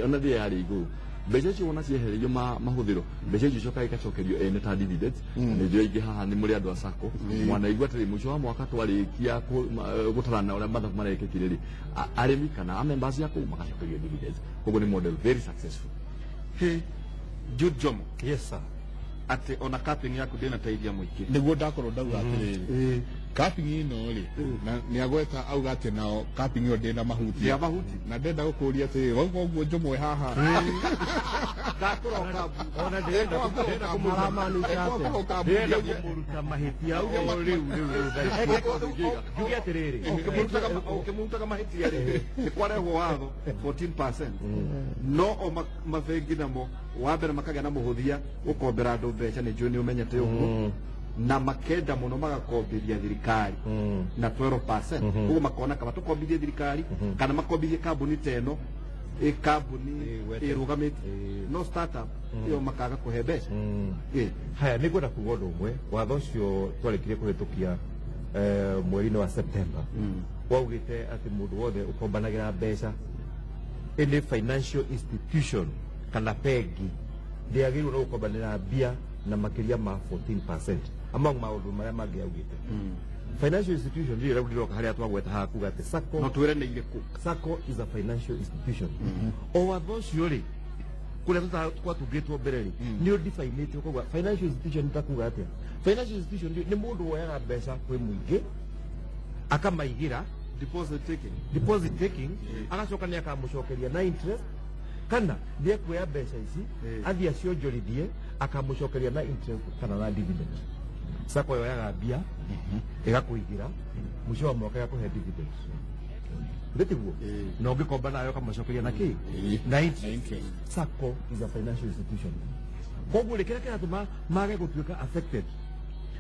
ona thĩ yarĩ igũrũ mbeca icio wona ciehererio mahũthĩro mbeca icio cokaga igacokerio ene ta dividends nĩ njĩra ingĩ haha nĩ mũrĩ andũ a SACCO mwanaigua atĩrĩ mũico wa mwaka twarĩkia gũtarana ũrĩa mathabu marekĩkire rĩ arĩmi kana a members a kũu magacokerio dividends koguo nĩ model very successful Jude Jomo yes sir atä ona capping yaku ndä na teithia må ingä niguo ndakorwo ndauga atä rä capping ino rä nä agweta auga atä nao capping ĩyo ndä na mahuti na ndenda gå kå ria atä rä wauga å guo njåmwe haha ona ndĩrenda kũmũruta mahĩtia rĩu njuge atĩrĩrĩ ũkĩmũrutaga mahĩtia rĩ nĩ kwarehwo watho 14% no o mabengi namo wa mbere makagĩa na mũhũthia gũkombera andũ mbeca nĩ njũĩ nĩ ũmenyete ũguo na makenda mũno magakombithia thirikari na 12% ũguo makona kama tũkombithie thirikari kana makombithie kambuni ta ĩno kambuni ĩrũgamĩte no startup ĩyo makaga kũhe mbeca haya nĩ ngwenda kuuga ũndũ ũmwe watho ũcio twarĩkirie kũhĩtũkia mweri-inĩ wa September waugĩte atĩ mũndũ wothe ũkombanagĩra mbeca any financial institution kana bengi ndĩagĩrĩirwo nĩ gũkombanĩra mbia na makĩria ma 14% among maũndũ marĩa mangĩ augĩte financial institution ndio rĩu ndĩroka harĩa twagweta haha kuga atĩ SACCO no twĩre nĩ irĩkũ SACCO is a financial institution o watho ũcio rĩ kũrĩa twatungĩtwo mbere rĩ nĩ ũdifainĩtio koguo financial institution nĩtakuga atĩa financial institution nĩ mũndũ woyaga mbeca kwĩ mũingĩ akamaigĩra deposit taking agacoka nĩ akamũcokeria na interest kana ndiye kuoya mbeca ici athiĩ acionjorithie akamũcokeria na interest kana na dividend SACCO yoyaga mbia ĩgakũigĩra mũico wa mwaka ĩgakũhe dividend ndĩtiguo na ũngĩkomba nayo kamacokeria na kĩ na interest SACCO is a financial institution koguo rĩ kĩrĩa kĩratũma mage gũtuĩka affected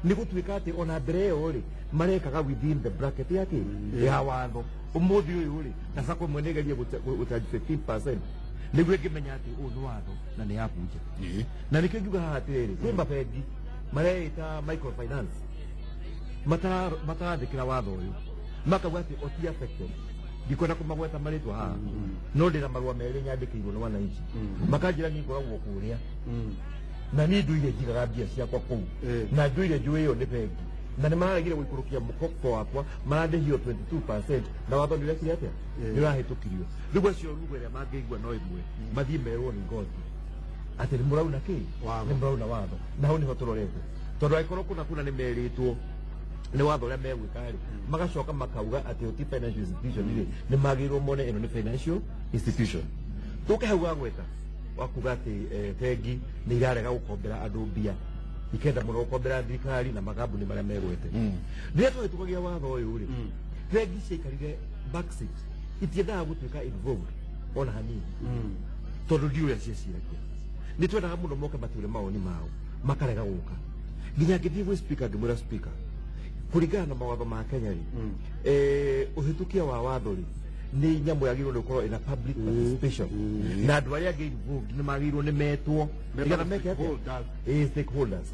nĩ gũtuĩka atĩ ona mbere ĩyo rĩ marekaga within the bracket ya kĩ ya watho ũmũthĩ ũyũ rĩ na SACCO mwene ĩgerie gũcharge 15% nĩguo ĩngĩmenya atĩ ũyũ nĩ watho na nĩ yabunja na nĩkĩo ngiuga haha atĩrĩrĩ kwĩ mabengi mareĩta microfinance matarathĩkĩra watho ũyũ makauga atĩ oti affected ndikwenda kumagweta maritwa haha no ndina marua meri nyandikirwo ni wananchi makanjira ni ngoragwo kuria na ni nduire njigaga mbia ciakwa kuu na nduire njui iyo ni bengi na nä maragire gå ikå mũkoko wakwa marandähio 22% na watho nä rekire atä nä rahätå kirio rä u acio rugo ä rä a mangä igua no ä mwe mathiä merwo nä ngothi atä nä må rauna kä nä må rauna watho na hau nä ho tå rorete tondå angäkorwo kuna nä merä two nä watho å rä a megwä ka rä magacoka makauga atä å ti financial institution rä nä magä irwo mone ä no nä financial institution tå kä hau gagweta wakuga atä bengi nä irarega gå kombera andå mbia ikenda må no gå kombera thirikari na makambuni marä a megwete rä rä a twahä tå kagia watho å yå rä bengi ciaikarire backseat itiendaga gå tuä ka involved ona hanini tondå ndiå rä a cieciragia nä twendaga må no moke matä re mawoni mao makarega gå ka nginya ngä thiä gwä speaker ngä mwä ra speaker kå ringana na mawatho ma Kenya rä å hä tå kia wa watho rä nä nyamå yagä rwo nä gå korwo ina public participation na andå arä a angä nä magä irwo nä metwo nĩgetha meke atä stakeholders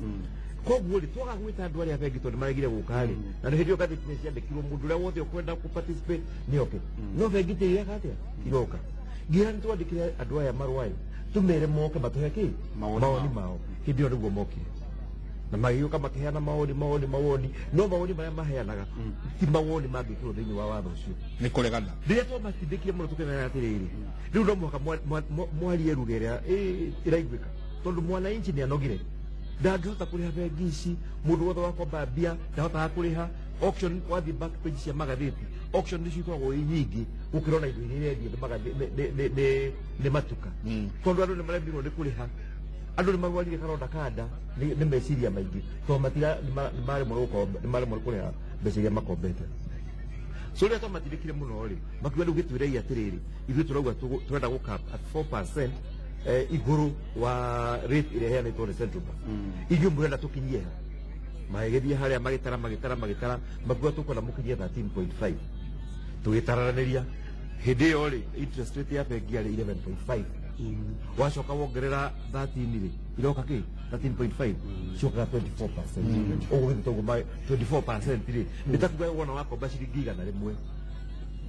koguo rä twaga gwä ta andå arä a bengi tondå nä maregire gå ka rä na nä hä ndä ä yo ngathä nä ciandäkirwo må ndå å rä a wothe å kwenda kå participate nä oke no bengi tä ireka atä iroka ngira nä twandä kä re andå aya marwaä tå mere moke matå he kä mawoni mao hä ndä ä yo nä guo mokire na magĩũka makĩheana mawoni no mawoni marĩa maheanaga ti mawoni mangĩkĩrwo thĩinĩ wa watho ũcio nĩ kũregana rĩrĩa twamatindĩkire mũno tũkĩmera atĩrĩrĩ rĩu no mũhaka mwarie lugha ĩrĩa ĩraiguĩka tondũ mwananchi nĩ anogire ndangĩhota kũrĩha bengi ici mũndũ wothe wakomba mbia ndahotaga kũrĩha auction wathiĩ back page cia magathĩti auction nĩcio ikoragwo ĩ nyingĩ gũkĩrwo na indo iria irendio nĩ matuka tondũ andũ nĩ maremirwo nĩ kũrĩha andå nä marwarire karonda kanda nä meciria maingä tondå matira nä maremwo kå rä ha mbeca iria makombete so rä a twamatindä kire må no rä makiuga rä u gä twä rei atä rä rä ithuä tå rauga tå renda gå cap at 4% igå rå wa rate ä rä a heanä two nä central bank ithuä må renda tå kinyie ha magä thiä harä a magä tara makiuga tå kwenda må kinyie 13.5 tå gä tararanä ria hä ndä ä yo rä interest rate ya bengi yarä 11.5 wacoka wongerera 13 rĩ iroka kĩ 13.5 cokaga 24% ũguo gĩthĩ toguo 24% rĩ nĩtakuga wona wakomba ciringi igana rĩmwe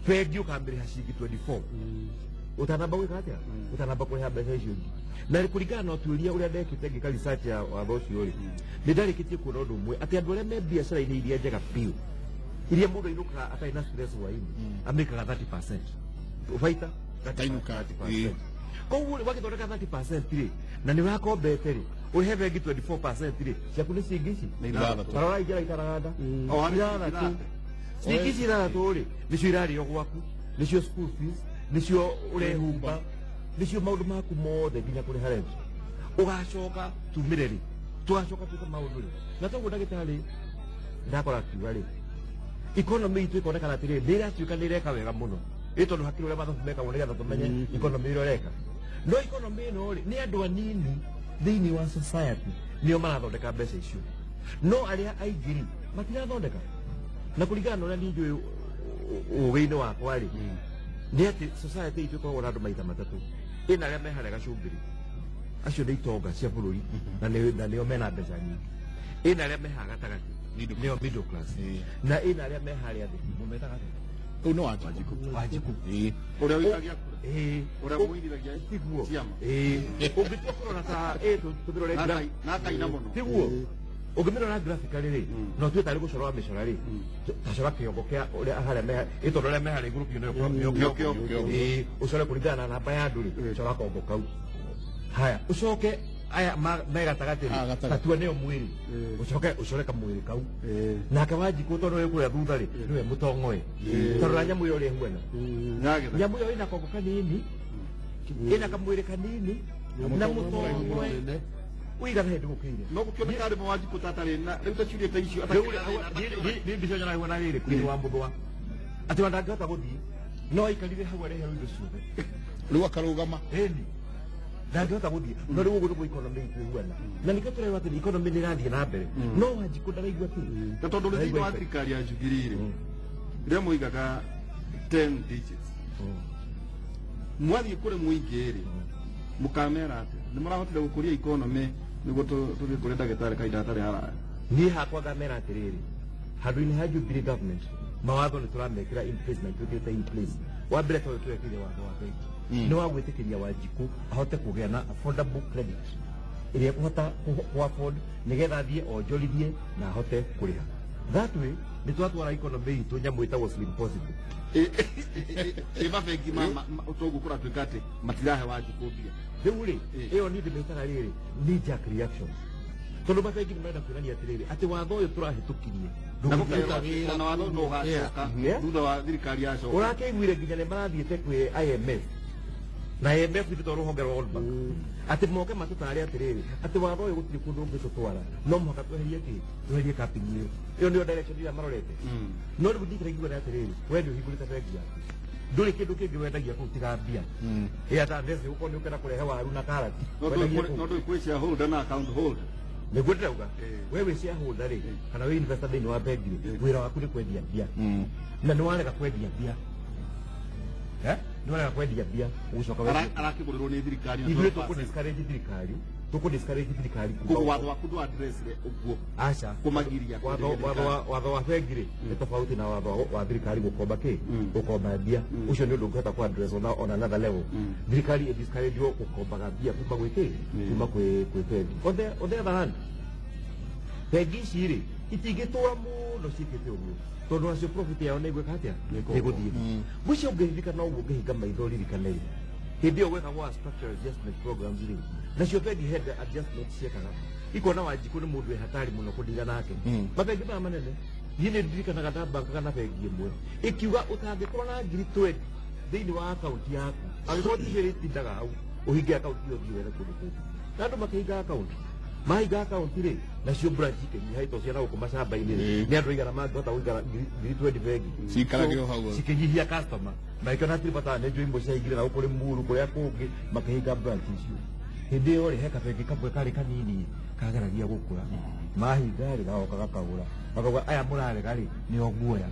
bengi ũkambĩrĩha ciringi 24 ũtanamba gwĩka atĩa ũtanamba kũrĩha mbeca icio ingĩ na kũringana na ũtuĩria ũrĩa ndekĩte ngĩka research ya watho ũcio rĩ nĩ ndarĩkĩtie kuona ũndũ ũmwe atĩ andũ arĩa me biacara-inĩ iria njega biũ iria mũndũ ainũkaga atarĩ na stress hwainĩ amĩkaga 30% baita gatainuka koguo wagĩthondeka 30% rĩ na nĩ ũrakombete rĩ ũrĩhe bengi 24% rĩ ciaku nĩ ciringi ici tarora ingĩra itaraganda ithathatũ ciringi ici ithathatũ rĩ nĩcio irarĩo gwaku nĩcio school fees nĩcio ũrehumba nĩcio maũndũ maku mothe nginya kũrĩha rent ũgacoka tumĩre rĩ tũgacoka twĩke maũndũ rĩ na toguo ndagĩtarĩ ndakora kiuga rĩ economy itũ ĩkonekana atĩrĩ nĩ ĩratuĩka nĩ ĩreka wega mũno ĩ tondũ hakiri ũrĩa mathabu mekagwo nĩgetha tũmenye economy ĩrĩa ĩreka no economy ĩno rĩ nĩ andũ anini thĩinĩ wa society nĩo marathondeka mbeca icio no arĩa aingĩ rĩ matirathondeka na kũringana na ũrĩa niĩ njũĩ ũgĩ-inĩ wakwa rĩ nĩ atĩ society itũ ĩkoragwo na andũ maita matatũ ĩna arĩa me harĩa gacumbĩrĩ acio nĩ itonga cia bũrũri na nĩo mena mbeca nyingĩ ĩna arĩa me haha gatagatĩ nĩo middle class na ĩna arĩa me harĩa thĩ mũmetaga ũyũ nĩ Wanjikũ ũrĩa wĩkagia ũrĩa mũigithagia tiguo ciama ũngĩtua kũrora ta tũmĩrore na akaina mũno tiguo ũngĩmĩrora graphically rĩ no tuĩ tarĩ gũcora mĩcora rĩ tacora kĩongo kĩa ũrĩa harĩa ĩtondũ ũrĩa me harĩa igũrũ biũ ũcore kũringana na namba ya andũ rĩ cora kombo kau haya ũcoke aya me gatagatĩ rĩ tatua nĩo mwĩrĩ ũcoke ũcore kamwĩrĩ kau nake Wanjikũ tondũ wĩ kũrĩa thutha rĩ nĩwe mũtongoe tondũ na nyamũ ĩyo ũrĩa ĩhuana nyamũ ĩyo ĩna kongo kanini ĩna kamwĩrĩ kanini na mũtongoe ũigana hĩndĩ gũkĩire no gũkĩoneka arĩ Wanjikũ tatarĩ na rĩu ta ciũria ta icio nĩ mbica nyona huona rĩrĩ kwĩrĩ wa mũthwa atĩ ndangĩhota gũthiĩ no aikarire hau areherwo indo ciothe rĩu akarũgama ĩni ndangĩhota gũthiĩ no rĩu ũguo nĩguo economy itũ ĩhuana na nĩkĩo tũrerwo atĩ economy nĩ ĩrathiĩ na mbere no Wanjikũ ndaraigua atĩ na tondũ thĩinĩ wa thirikari ya Jubilee rĩ rĩrĩa mũigaga 10 digits mwathiĩ kũrĩ mũingĩ rĩ mũkamera atĩ nĩ mũrahotire gũkũria economy nĩguo tũthiĩ kũrĩ ndagĩtarĩ kahinda hatarĩ haraya niĩ hakwa ngamera atĩrĩrĩ handũ-inĩ ha Jubilee government mawatho nĩ tũramekĩra in place na itũkĩte in place. Wa mbere tondũ twekire watho wa bengi nĩ wa gwĩtĩkĩria Wanjikũ ahote kũgĩa na affordable credit ĩrĩa kũhota afford nĩgetha athiĩ onjorithie na ahote kũrĩha. That way nĩ twatwara economy itũ nyamũ ĩtagwo slim possible. mabengi ũtũgũkũra tuĩka atĩ matirahe Wanjikũ mbia. Rĩu rĩ ĩyo nĩ ndĩmĩtaga rĩrĩ knee jerk reaction. Tondũ mabengi nĩ marenda kwĩrania atĩrĩrĩ atĩ watho ũyũ tũrahĩtũkirie na watho ndũgacoka thutha wa thirikari yacoka. Ũrakĩiguire nginya nĩ marathiĩte kwĩ IMF na IMF ndĩtwa rũhonge rwa World Bank atĩ moke matũtare atĩrĩrĩ atĩ watho ũyũ gũtirĩ kũndũ ũngĩtũtwara no mũhaka tweherie capping ĩyo. Ĩyo nĩyo direction ĩrĩa marorete. No rĩu ndikĩraiguana atĩrĩrĩ we nĩ ũhingũrĩte bengi yaku ndũrĩ kĩndũ kĩngĩ wendagia kũu tiga mbia. Ata ndeci ũkorwo nĩ ũkenda kũrehe waru na karati no ndũrĩ kwĩ shareholder na account holder. Nĩguo ndĩrauga we wĩ shareholder rĩ kana wĩ investor thĩinĩ wa bengi rĩ wĩra waku nĩ kwendia mbia na nĩ warega kwendia mbia nĩ warega kwendia mbia ũgũcoka arakĩgũrĩrwo nĩ thirikari. Ithuĩ tũkũ-discourage thirikari koguo watho waku ndũ address ũguo aca kũmagiria. Watho wa bengi rĩ nĩ tofauti na watho wa thirikari gũkomba gũkomba mbia. Ũcio nĩ ũndũ ũngĩhota ku address on another level. Thirikari ĩdiscourage gũkombaga mbia kuma kwĩ bengi. On the other hand bengi ici rĩ itingĩtũra mũno ciĩkĩte ũguo tondũ nacio profit yao nĩ igwĩka atĩa nĩ gũthiĩ. Mũcio ũngĩririkana ũguo ũngĩhinga maitho ririkane hĩndĩ ĩyo gwĩkagwo structural adjustment programs rĩ nacio bengi head adjustment ciekaga ikona Wanjikũ nĩ mũndũ hatari mũno kũndiga nake. Mabengi maya manene niĩ nĩ ndirikanaga na bankaga na bengi ĩmwe ĩkiuga ũtangĩkorwo na ngiri 20 thĩinĩ wa akaunti yaku angĩkorwo tigĩrĩ tindaga hau ũhinge akaunti ĩyo thiĩ were kũndũ kũngĩ. Na andũ makĩhinga akaunti mahinga akaunti rĩ nacio branch ikĩnyiha ito ciana gũkũ macamba-inĩ rĩ nĩ andũ aigana mangĩhota gũikara ngiri 20 bengi cikaragĩrwo hau cikĩnyihia customer maikona hatirĩ bata nĩ njũ imwe ciaingire na gũkũrĩ Muru kũrĩa kũngĩ makĩhinga branch icio. Hĩndĩ ĩyo rĩ he kabengi kamwe karĩ kanini kageragia gũkũra mahinga rĩ gagoka gakagũra makauga aya mũrarega rĩ nĩo guoya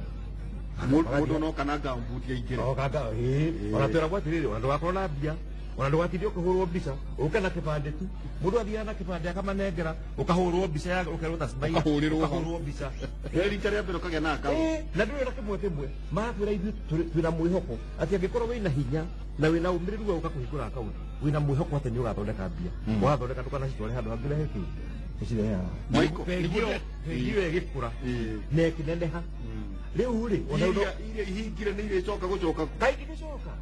mũndũ no kana ngambuti aingĩre ona twĩragwo atĩrĩrĩ ona ndũgakorwo na mbia ona ndũgatinde ũkĩhũrwo mbica ũke na kĩbandĩ tu. Mũndũ athiaga na kĩbandĩ akamanengera ũkahũrwo mbica ya ũkerwo ta smile ũkahũrwo mbica rita rĩa mbere ũkagĩa na account. Na ndũrĩ na kĩmwe maratwĩra ithuĩ twĩna mwĩhoko atĩ angĩkorwo wĩna hinya na wĩna ũmĩrĩru wa ũka kũhingũra account wĩna mwĩhoko atĩ nĩ ũgathondeka mbia wathondeka ndũkanacitware handũ hangĩ rehe kĩ ũcirehaga bengi ĩyo ĩgĩkũra na ĩkĩneneha. Rĩu rĩ iria ihingire nĩ irĩcoka gũcoka kaingĩ gĩcoka.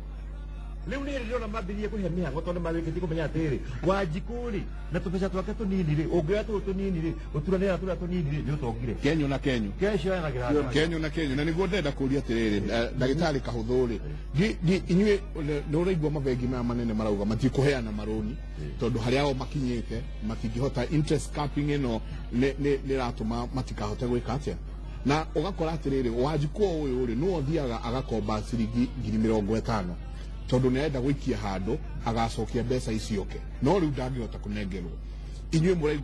Rĩu nĩ rĩrĩ ona mambĩrĩrie kũhe mĩhango tondũ marĩkĩtie kũmenya atĩrĩrĩ Wanjikũ rĩ na tũbeca twake tũnini rĩ ũngĩoya tũu tũnini rĩ ũturanĩra tũrĩa tũnini rĩ nĩ ũtongire Kenyo na Kenyo na nĩguo ndenda kũria atĩrĩrĩ ndagĩtarĩ Kahũthũ rĩ inyuĩ nĩ ũraigua mabengi maya manene marauga matikũheana marũni tondũ harĩa o makinyĩte matingĩhota interest capping ĩno nĩ ĩratũma matikahote gwĩka atĩa. Na ũgakora atĩrĩrĩ Wanjikũ ũyũ rĩ nĩwe ũthiaga agakomba ciringi 50,000 tondũ nĩ arenda gũikia handũ agacokia mbeca icio ke no rĩu ndangĩhota kũnengerwo. Inyuĩ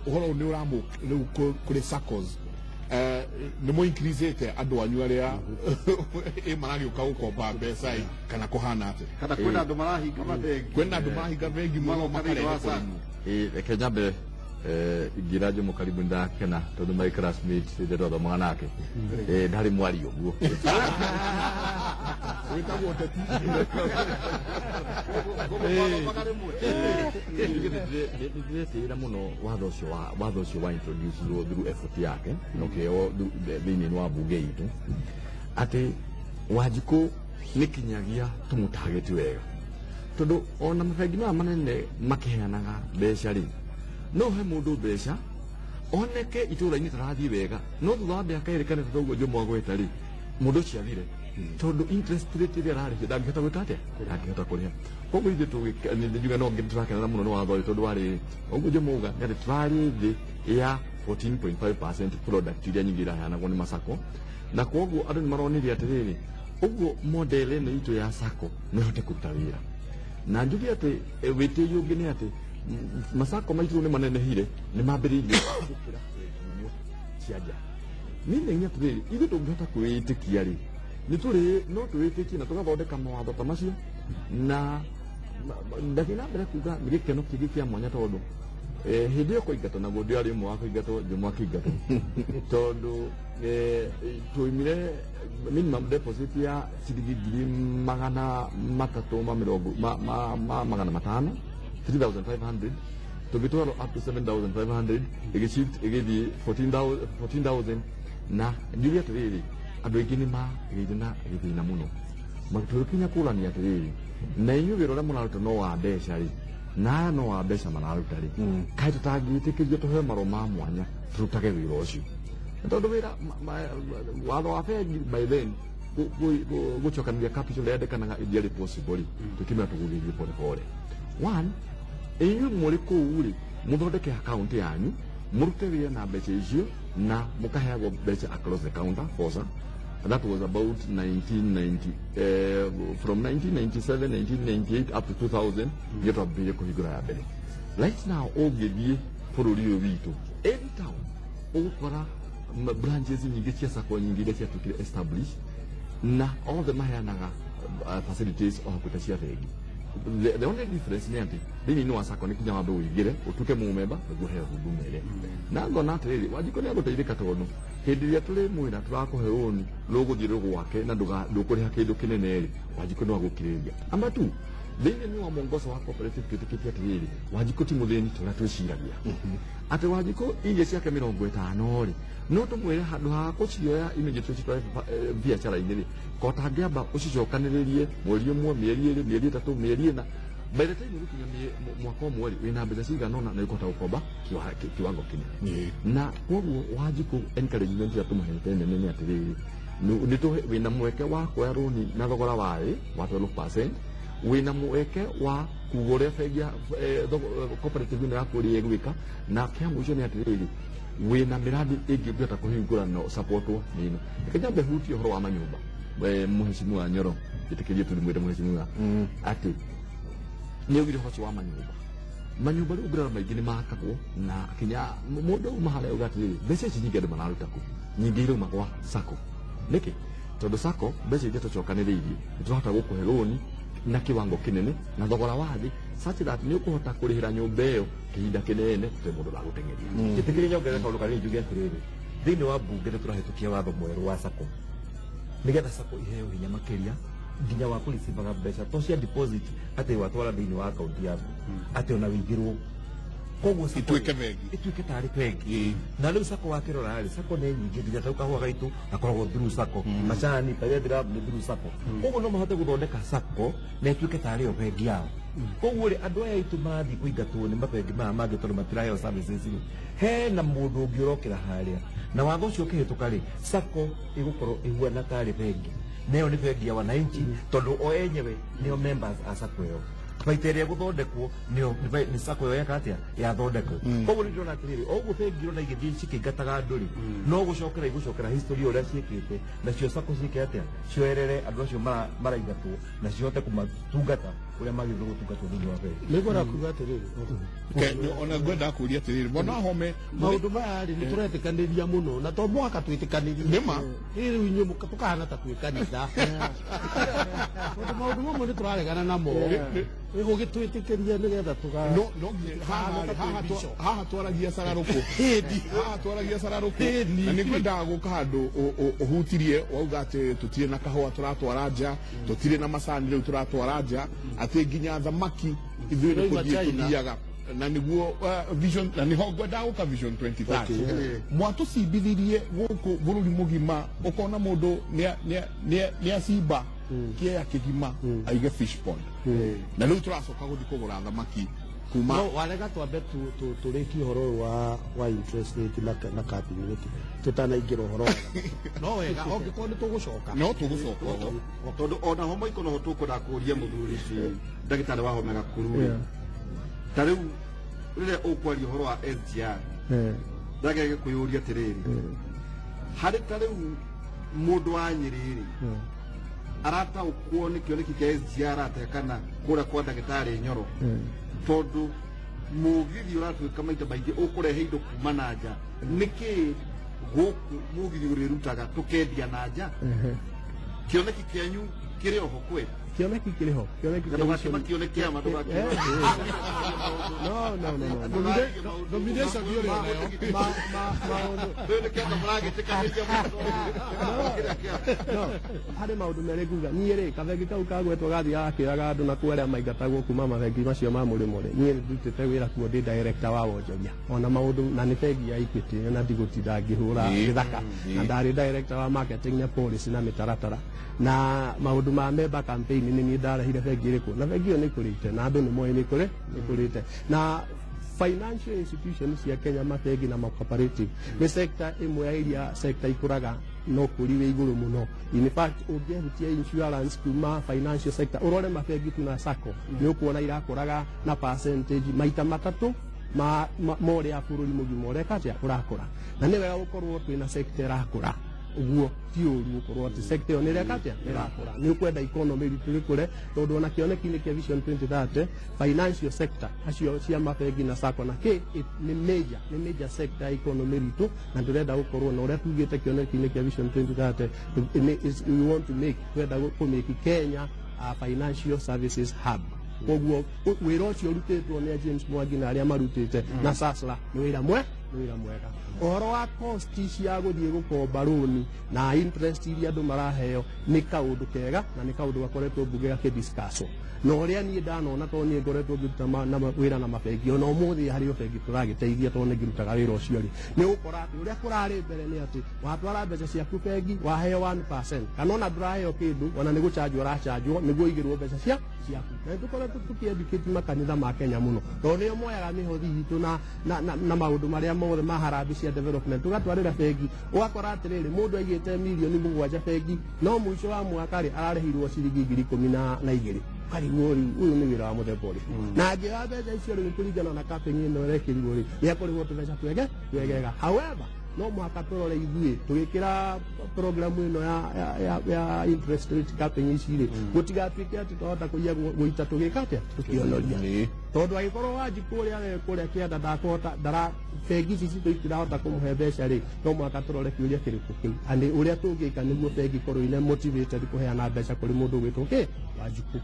ũhoro nĩ ũramũ rĩu kũrĩ SACCOs nĩ mũincreasĩte andũ anyu arĩa maragĩũka gũkomba mbeca kana kũhana atĩ kana kwĩna andũ marahinga mabengi bengi mũno makarehe kũrimũ. Reke nyambe ingira njumu karibu ndakena tondu my classmates ndirothomaga nake ndari mwari ũguo ndĩretĩĩra mũno watho ũcio wa introduce through effort yake nokĩo thĩinĩ wa mbunge itũ atĩ Wanjikũ nĩ kinyagia tũmũtargeti wega tondũ ona mabengi maya manene makĩheanaga mbeca rĩ no he mũndũ mbeca oneke itũũra-inĩ tarathiĩ wega no thutha wa mĩaka ĩrĩ kana ũguo Njomo agweta rĩ mũndũ ũcio athire tondũ interest rate ĩrĩa ararĩhio ndangĩhota gwĩka atĩa ndangĩhota kũrĩha. Koguo ithuĩ njuge no tũrakenera mũno nĩ watho ũyũ tondũ warĩ ũguo Njomo auga nĩ atĩ tũrarĩ thĩ ya 14.5% product iria nyingĩ iraheanagwo nĩ masako na koguo andũ nĩ maronirie atĩrĩrĩ ũguo model ĩno itũ ya sako no ĩhote kũruta wĩra na njuge atĩ wĩtĩi ũngĩ nĩ atĩ masako maitũ nĩ manenehire nĩ mambĩrĩirie gũkĩra ngumo cia nja. Niĩ nĩ atĩrĩrĩ ithuĩ tũngĩhota kwĩĩtĩkia rĩ no twĩtĩkie na tũgathondeka mawatho ta macio na ndathiĩ na mbere kuuga nĩ gĩkeno kĩngĩ kĩa mwanya tondũ hindi yo kuingatwo na gundi ari mwa kuingatwo jumwa kingatwo tondu tuimire minimum deposit ya ciringi 3,500 3,500 tugitwaro up to 7,500 igishift igithii 14,000 na njuri atiriri andu aingi ni magithina githina muno magiturukinya kurania atiriri na inyu wira uria muraruta no wa mbeca ri na no wa mbeca mararuta ri kai tutangitikirio tuhe maro ma mwanya turutage wira ucio tondu wira watho wa bengi by then gucokanĩria capital yendekanaga indiarĩ possible tukimera tugũgĩthiĩ pole pole. One, inyuĩ mũrĩ kũu rĩ mũthondeke account yanyu mũrute wĩra na mbeca icio na mũkaheagwo mbeca across the counter forza. That was about 1990 from 1997 1998 up to 2000 ndio twambĩrĩirie kũhingũra ya mbere. Right now ũngĩthiĩ bũrũri ũyũ witũ every town ũgũkora branches nyingĩ cia sacco nyingĩ iria ciatuĩkire established na all the maheanaga facilities o hakuhĩ cia bengi. The only difference nĩ atĩ thĩinĩ wa sacco nĩ kinya wambe ũingĩre ũtuĩke mũmemba nĩguo ũheo huduma ĩrĩa na ngona atĩrĩrĩ Wanjikũ nĩ agũteithĩka tondũ hĩndĩ ĩrĩa tũrĩmwĩra tũrakũhe rũni rũgũthiĩ rũgwake na ndũkũrĩha kĩndũ kĩnene rĩ Wanjikũ no agũkirĩrĩria. Number two, thĩinĩ wa mwongozo wa cooperative twĩtĩkĩtie atĩrĩrĩ Wanjikũ ti mũthĩni tũrĩa twĩciragia atĩ Wanjikũ iria ciake 50 rĩ no tũmwĩre handũ ha gũcioya immediate twĩtĩkĩtie biacara-inĩ rĩ kota ngĩamba ũcicokanĩrĩrie mweri ũmwe mĩeri ĩrĩ mĩeri ĩtatũ mĩeri ĩna by the time ũgũkinya mwaka ũmwe rĩ wĩna mbeca cigana ũna na ũkũhota gũkomba kiwango kĩnene na koguo Wanjikũ encouragement ya tũmũhete nene nĩ atĩrĩrĩ nĩ tũhe wĩna mweke wa kuoya rũni na thogora wa 12%, wĩna mweke wa kugũra bengi ya cooperative ĩno yaku ũrĩa ĩgwĩka na kĩa mũico nĩ atĩrĩrĩ wĩna mĩradi ĩngĩhota kũhingũra na supportwo nĩ ĩno. Reke nyambe hutie ũhoro wa manyũmba. Mheshimiwa Nyoro ĩtĩkĩrie tũrimwĩre Mheshimiwa atĩ nĩ augire ũhoro wa manyũmba rĩu ngũrara maingĩ nĩ makagwo na kinya mũndũ uma harĩa uga atĩrĩrĩ mbeca ici nyingĩ andũ mararuta kũ nyingĩ irauma gwa sacco nĩkĩ tondũ sacco mbeca iria tũcokanĩrĩirie nĩtũrahota gũkũhe rũni na kiwango kinene na thogora wa thĩ such that nĩ ũkũhota kũrĩhĩra nyũmba ĩyo kĩhinda kĩnene gũtirĩ mũndũ ũragũteng'eria. Gĩtĩkĩrie nyongerera kaũndũ kanini njuge atĩrĩrĩ thĩinĩ wa mbunge nĩ tũrahĩtũkia watho mwerũ wa sacco nĩgetha sacco iheo hinya makĩria nginya wa kũrĩcibaga mbeca to cia deposit atĩ watwara thĩinĩ wa akaunti yaku atĩ ona wĩingĩrwo koguo ituĩke bengi ituĩke tarĩ bengi na rĩu sacco wakĩrora rĩ sacco nĩ nyingĩ nginya tau kahũa gaitũ gakoragwo through sacco macani karia ndĩra nĩ through sacco koguo no mahote gũthondeka sacco na ĩtuĩke tarĩ yo bengi yao. Koguo rĩ andũ aya aitũ mathiĩ kũingatwo nĩ mabengi maya mangĩ tondũ matiraheo services rĩ hena mũndũ ũngĩ ũrokĩra harĩa na watho ũcio ũkĩhĩtũka rĩ sacco ĩgũkorwo ĩhuana tarĩ bengi nayo nĩ bengi ya wananchi tondũ o enyewe nĩo members a sacco ĩyo baita ĩrĩa gũthondekwo nĩ sacco ĩyo yaka atĩa yathondekwo. Koguo nĩ ndĩrona atĩrĩrĩ o ũguo bengi ona igĩthiĩ cikĩingataga andũ rĩ no gũcokera history ũrĩa ciĩkĩte nacio sacco ciĩke atĩa cioerere andũ acio maraingatwo na cihote kũmatungata ũrĩa magĩrĩirwo gũtungatwo thĩinĩ wa bengi. Nĩngwenda kuuga atĩrĩrĩ ona ngwenda kũria atĩrĩrĩ mbona home maũndũ maya rĩ nĩ tũretĩkanĩria mũno na to mwaka twĩtĩkanĩria nĩma rĩu inyuĩ tũkahana ta twĩ kanitha tondũ maũndũ mamwe nĩ tũraregana namo gũgĩtwĩtĩkĩria nĩgetha haha twaragia cararũkũ haha twaragia cararũkũ na nĩ ngwendaga gũka handũ ũhutirie wauga atĩ tũtirĩ na kahũa tũratwara nja tũtirĩ na macani rĩu tũratwara nja atĩ nginya thamaki ithuĩ nĩ kũthiĩ tũthiaga na nĩguo vision na nĩho ngwendaga gũka vision 2030 mwatũcimbithirie gũkũ bũrũri mũgima ũkona mũndũ nĩ acimba kĩea kĩgima aige fish pond na rĩu tũracoka gũthiĩ kũgũra thamaki kuma no warega twambe tũrĩkie ũhoro wa interest rate na cabinet tũtanaingĩra ũhoro no wega ongĩkorwo nĩ tũgũcoka no tũgũcoka tondũ ona ho maiko no tũkwenda kũria mũthuri ũcio ndagĩtarĩ wa Homa Gakuru ta rĩu rĩrĩa ũkwaria ũhoro wa SGR ndagĩrĩire kwĩyũria atĩrĩrĩ harĩ ta rĩu mũndũ wa Nyĩrĩ arataũkwo nĩ kĩoneki kĩa SGR atĩa kana kũrĩa kwa ndagĩtarĩ Nyoro tondũ mũgithi ũratuĩka maita maingĩ ũkũrehe indo kuma na nja nĩkĩ gũkũ mũgithi ũrĩrutaga tũkendia na nja kĩoneki kĩanyu kire oho kwe kioneki kĩrĩ ho kĩoneki na ndũgakĩma kĩoneki ama ndũgakĩma no Domination hiyo leo nayo. ndio kenda mũragĩtĩkanĩria no harĩ maũndũ merĩ nguga niĩ rĩ kabengi kau kagwetwo gathiaga kĩoyaga andũ na kuo arĩa maingatagwo kuma mabengi macio ma mũrĩmo rĩ niĩ ndutĩte wĩra kuo ndĩ director wa wonjoria ona maũndũ na nĩ bengi ya Equity na ndigũtinda ngĩhũra gĩthaka na ndarĩ director wa marketing na policy na mĩtaratara na maũndũ ma member campaign nĩ niĩ ndarehire bengi ĩrĩkũ na bengi ĩyo nĩ ĩkũrĩte na andũ nĩ moĩ nĩ ĩkũrĩte na financial institutions cia Kenya mabengi na cooperative nĩ sector ĩmwe ya iria sector ikũraga no kũri wĩ igũrũ mũno in fact ũngĩhutia insurance kuma financial sector ũrore mabengi tu na sacco nĩ ũkuona irakũraga na percentage maita matatũ ma ũrĩa bũrũri mũgima ũreka atĩa ũrakũra na nĩ wega gũkorwo twĩna sector ĩrakũra uguo ti ũru gũkorwo atĩ sector ĩyo nĩ ĩreka atĩa ĩrakũra nĩ ũkwenda economy ritũ rĩkũre tondũ ona kĩoneki-inĩ kĩa Vision 2030 financial sector acio cia mabengi na sacco na nĩ major sector ya economy ritũ na ndĩrenda gũkorwo na ũrĩa tugĩte kĩoneki-inĩ kĩa Vision 2030 we want to make twenda kũmake Kenya a financial services hub koguo wĩra ũcio ũrutĩtwo nĩ James Mwangi na arĩa marutĩte na Sasla nĩ wĩra mwega ũhoro wa cost cia gũthiĩ gũkomba rũni na interest iria andũ maraheo nĩ kaũndũ kega na nĩ kaũndũ gakoretwo mbunge gakĩdiscusswo na ũrĩa niĩ ndanona tondũ niĩ ngoretwo ngĩruta wĩra na mabengi ona ũmũthĩ harĩ bengi tũragĩteithia tondũ nĩ ngĩrutaga wĩra ũcio rĩ nĩ gũkora atĩ ũrĩa kũrarĩ mbere nĩ atĩ watwara mbeca ciaku bengi waheo 1% kana ona ndũraheo kĩndũ ona nĩ gũcanjwo ũracajwo nĩguo igĩrwo mbeca ciaku na nĩtũkoretwo tũkĩendukĩti makanitha ma Kenya mũno tondũ nĩo moyaga mĩhothi itũ na maũndũ marĩa mothe ma harambĩ cia development tũgatwarĩra bengi ũgakora atĩrĩrĩ mũndũ aigĩte mirioni 7 bengi no mũico wa mwaka rĩ ararĩhirwo ciringi 12,000 karigwo rĩ ũyũ nĩ wĩra wa mũthemba ũrĩkũ na angĩoya mbeca icio rĩ kũringana na campaign ĩno ĩrekĩrirwo rĩ nĩekũrĩhwo tũbeca twegega however no mũhaka tũrore ithuĩ tũgĩkĩra programu ĩno ya interest rate capping ici rĩ gũtigatuĩke atĩ twahota gũita tũgĩka atĩa tũkĩonoria tondũ agĩkorwo wanji kũrĩa kĩanda ndakũhota bengi ici citũ itirahota kũmũhe mbeca rĩ no mũhaka tũrore kĩũria kĩrĩkũ kĩu andĩ ũrĩa tũngĩka nĩguo bengi korwo ine motivated kũheana mbeca kũrĩ mũndũ ũgwĩtwo Wanjikũ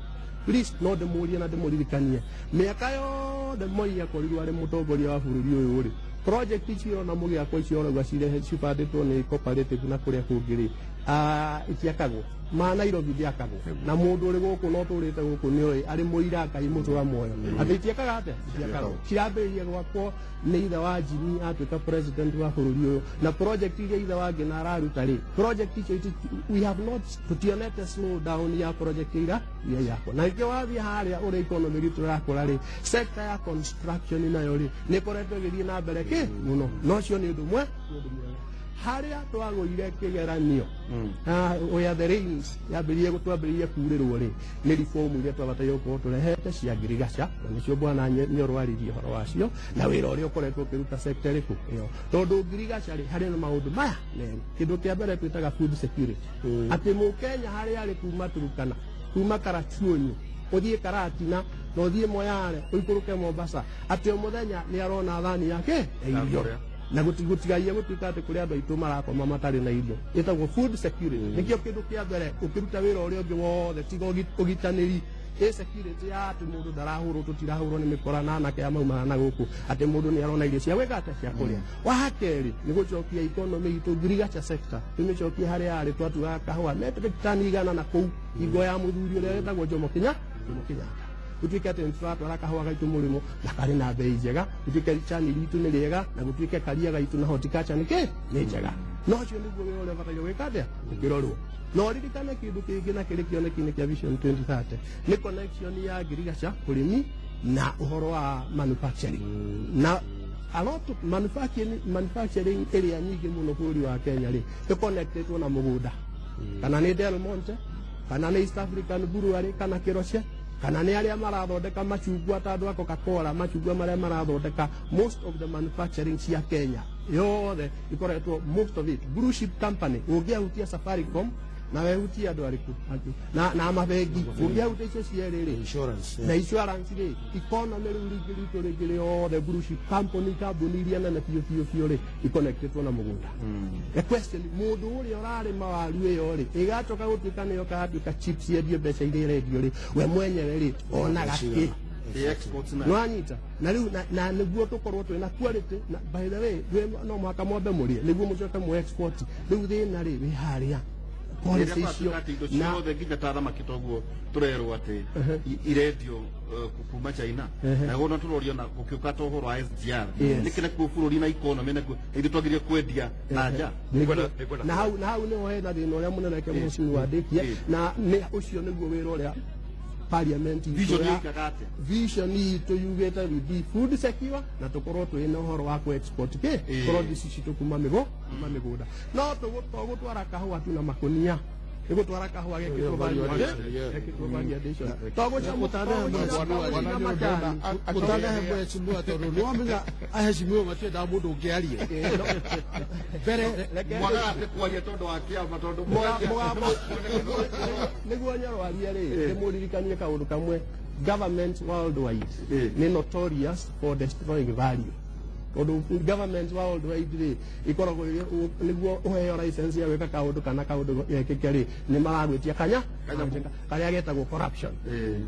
please no ndĩmũrie na ndĩmũririkanie mĩaka yothe Moi akorirwo arĩ mũtongoria wa bũrũri ũyũ rĩ project icio na mũgĩakwa icio ũrauga cibandĩtwo nĩ cooperative na kũrĩa kũngĩ rĩ itiakagwo ma Nairobi ndiakagwo na mũndũ ũrĩ gũkũ no tũrĩte gũkũ nĩ oĩ arĩ mũira Ngai mũtũra muoyo atĩ itiakaga atĩa itiakagwo kirambĩrĩria gwakwo nĩ ithe wa Jimmy atuĩka president wa bũrũri ũyũ na project iria ithe wa Ngina araruta rĩ project icio we have not tutionete slow down ya project ira yakwo na ikio wathiĩ harĩa ũrĩa economy ritũ rakũra rĩ sector ya construction nayo rĩ nĩ koretwo ĩgĩthiĩ na mbere mũno no cio nĩ ũndũ mwega harĩa twagũire kĩgeranio where the rains twambĩrĩirie kurĩrwo rĩ nĩ reform iria twabataire gũkorwo tũrehete cia ngirigaca na nĩcio bwana nĩ ũrwaririe ũhoro wacio na wĩra ũrĩa ũkoretwo ũkĩruta sector ĩrĩkũ ĩyo tondũ ngirigaca rĩ harĩ na maũndũ maya merĩ kĩndũ kĩa mbere twĩtaga food security atĩ mũkenya harĩa arĩ kuma Turukana kuma Karachuonyo ũthiĩ Karatina na ũthiĩ Moyale ũikũrũke Mombasa atĩ o mũthenya nĩ arona thani yake irio na gũtigaia gũtuĩka atĩ kũrĩ andũ aitũ marakoma matarĩ na irio ĩtagwo food security nĩkĩo kĩndũ kĩa mbere ũkĩruta wĩra ũrĩa ũngĩ wothe tiga ũgitanĩri security ya atĩ mũndũ ndarahũrwo tũtirahũrwo nĩ mĩkora na anake ya maumana na gũkũ atĩ mũndũ nĩ arona irio cia gwĩka atĩa cia kũrĩa wa kerĩ nĩ gũcokia economy itũ ngirigaca sector tũmĩcokie harĩa yarĩ twatugaga kahũa metric ton 100 na kũu ingo ya mũthuri ũrĩa wĩtagwo Jomo Kenyatta gũtuĩke atĩ nĩtũratwara kahũa gaitũ mũrĩmo na karĩ na bei njega gũtuĩke chani ritũ nĩ rĩega na gũtuĩke karia gaitũ na horticulture nĩ njega no ũcio nĩguo wĩra ũrĩa bataire gwĩka atĩa ũkĩrorwo no ririkane kĩndũ kĩngĩ na kĩrĩ kĩoneki-inĩ kĩa Vision 2030 nĩ connection ya ngirigaca ũrĩmi na ũhoro wa manufacturing na a lot of manufacturing area nyingĩ mũno bũrũri wa Kenya rĩ ĩconnectedwo na mũgũnda kana nĩ Del Monte kana nĩ East African Brewery kana Keroche kana nĩ arĩa marathondeka macungwa ta andũ a Coca-Cola macungwa marĩa marathondeka most of the manufacturing cia Kenya yothe ikoretwo most of it blue chip company ũngĩahutia Safaricom na wehutia andå arä na mabengi å ngä ahuta icio cierä rä na insurance rä economy rä u ringä ritå rä ngä rä othe buruship kambuni iria nene biå rä ikonektetwo na må gå nda the question må ndå å rä a å rarä ma waru ä yo rä ä gacoka gå tuä ka nä yo katuä ka chips yendio mbeca iria irendio rä we mwenyewe rä onaga kä nwanyita na riu na niguo tukorwo twina quality na by the way no mwaka mwambe murie niguo mucoke mu export riu thina ri wi haria policy icio na othe nginya ta thamaki toguo turerwo ati irendio kuma China na gona turorio na gukiuka to horo wa SGR nikire ku bururi na economy na ithu twagirie kwendia na nja na hau ni ho hena thina uria munene ke mucini wa ndikia na ni ucio niguo wira uria parliament vision itu yugeta we be food secure na tukorwo twina uhoro wa ku export ke produce citu kuma migunda no tugutwara kahua tu na makunia igutwara kahua gekitwo validation utana hemwe chimua tondo no amiga aheshimiwa matenda mundu ungiarie bere mwaga kwaria tondo wakia matondo niguo nyarwaria ri nimuririkanie kaundu kamwe government worldwide ni notorious for destroying value government worldwide ri ikoragwo niguo uheo license ya weka kaundu kana kaundu yekeke ri ni maragwitia karia getagwo corruption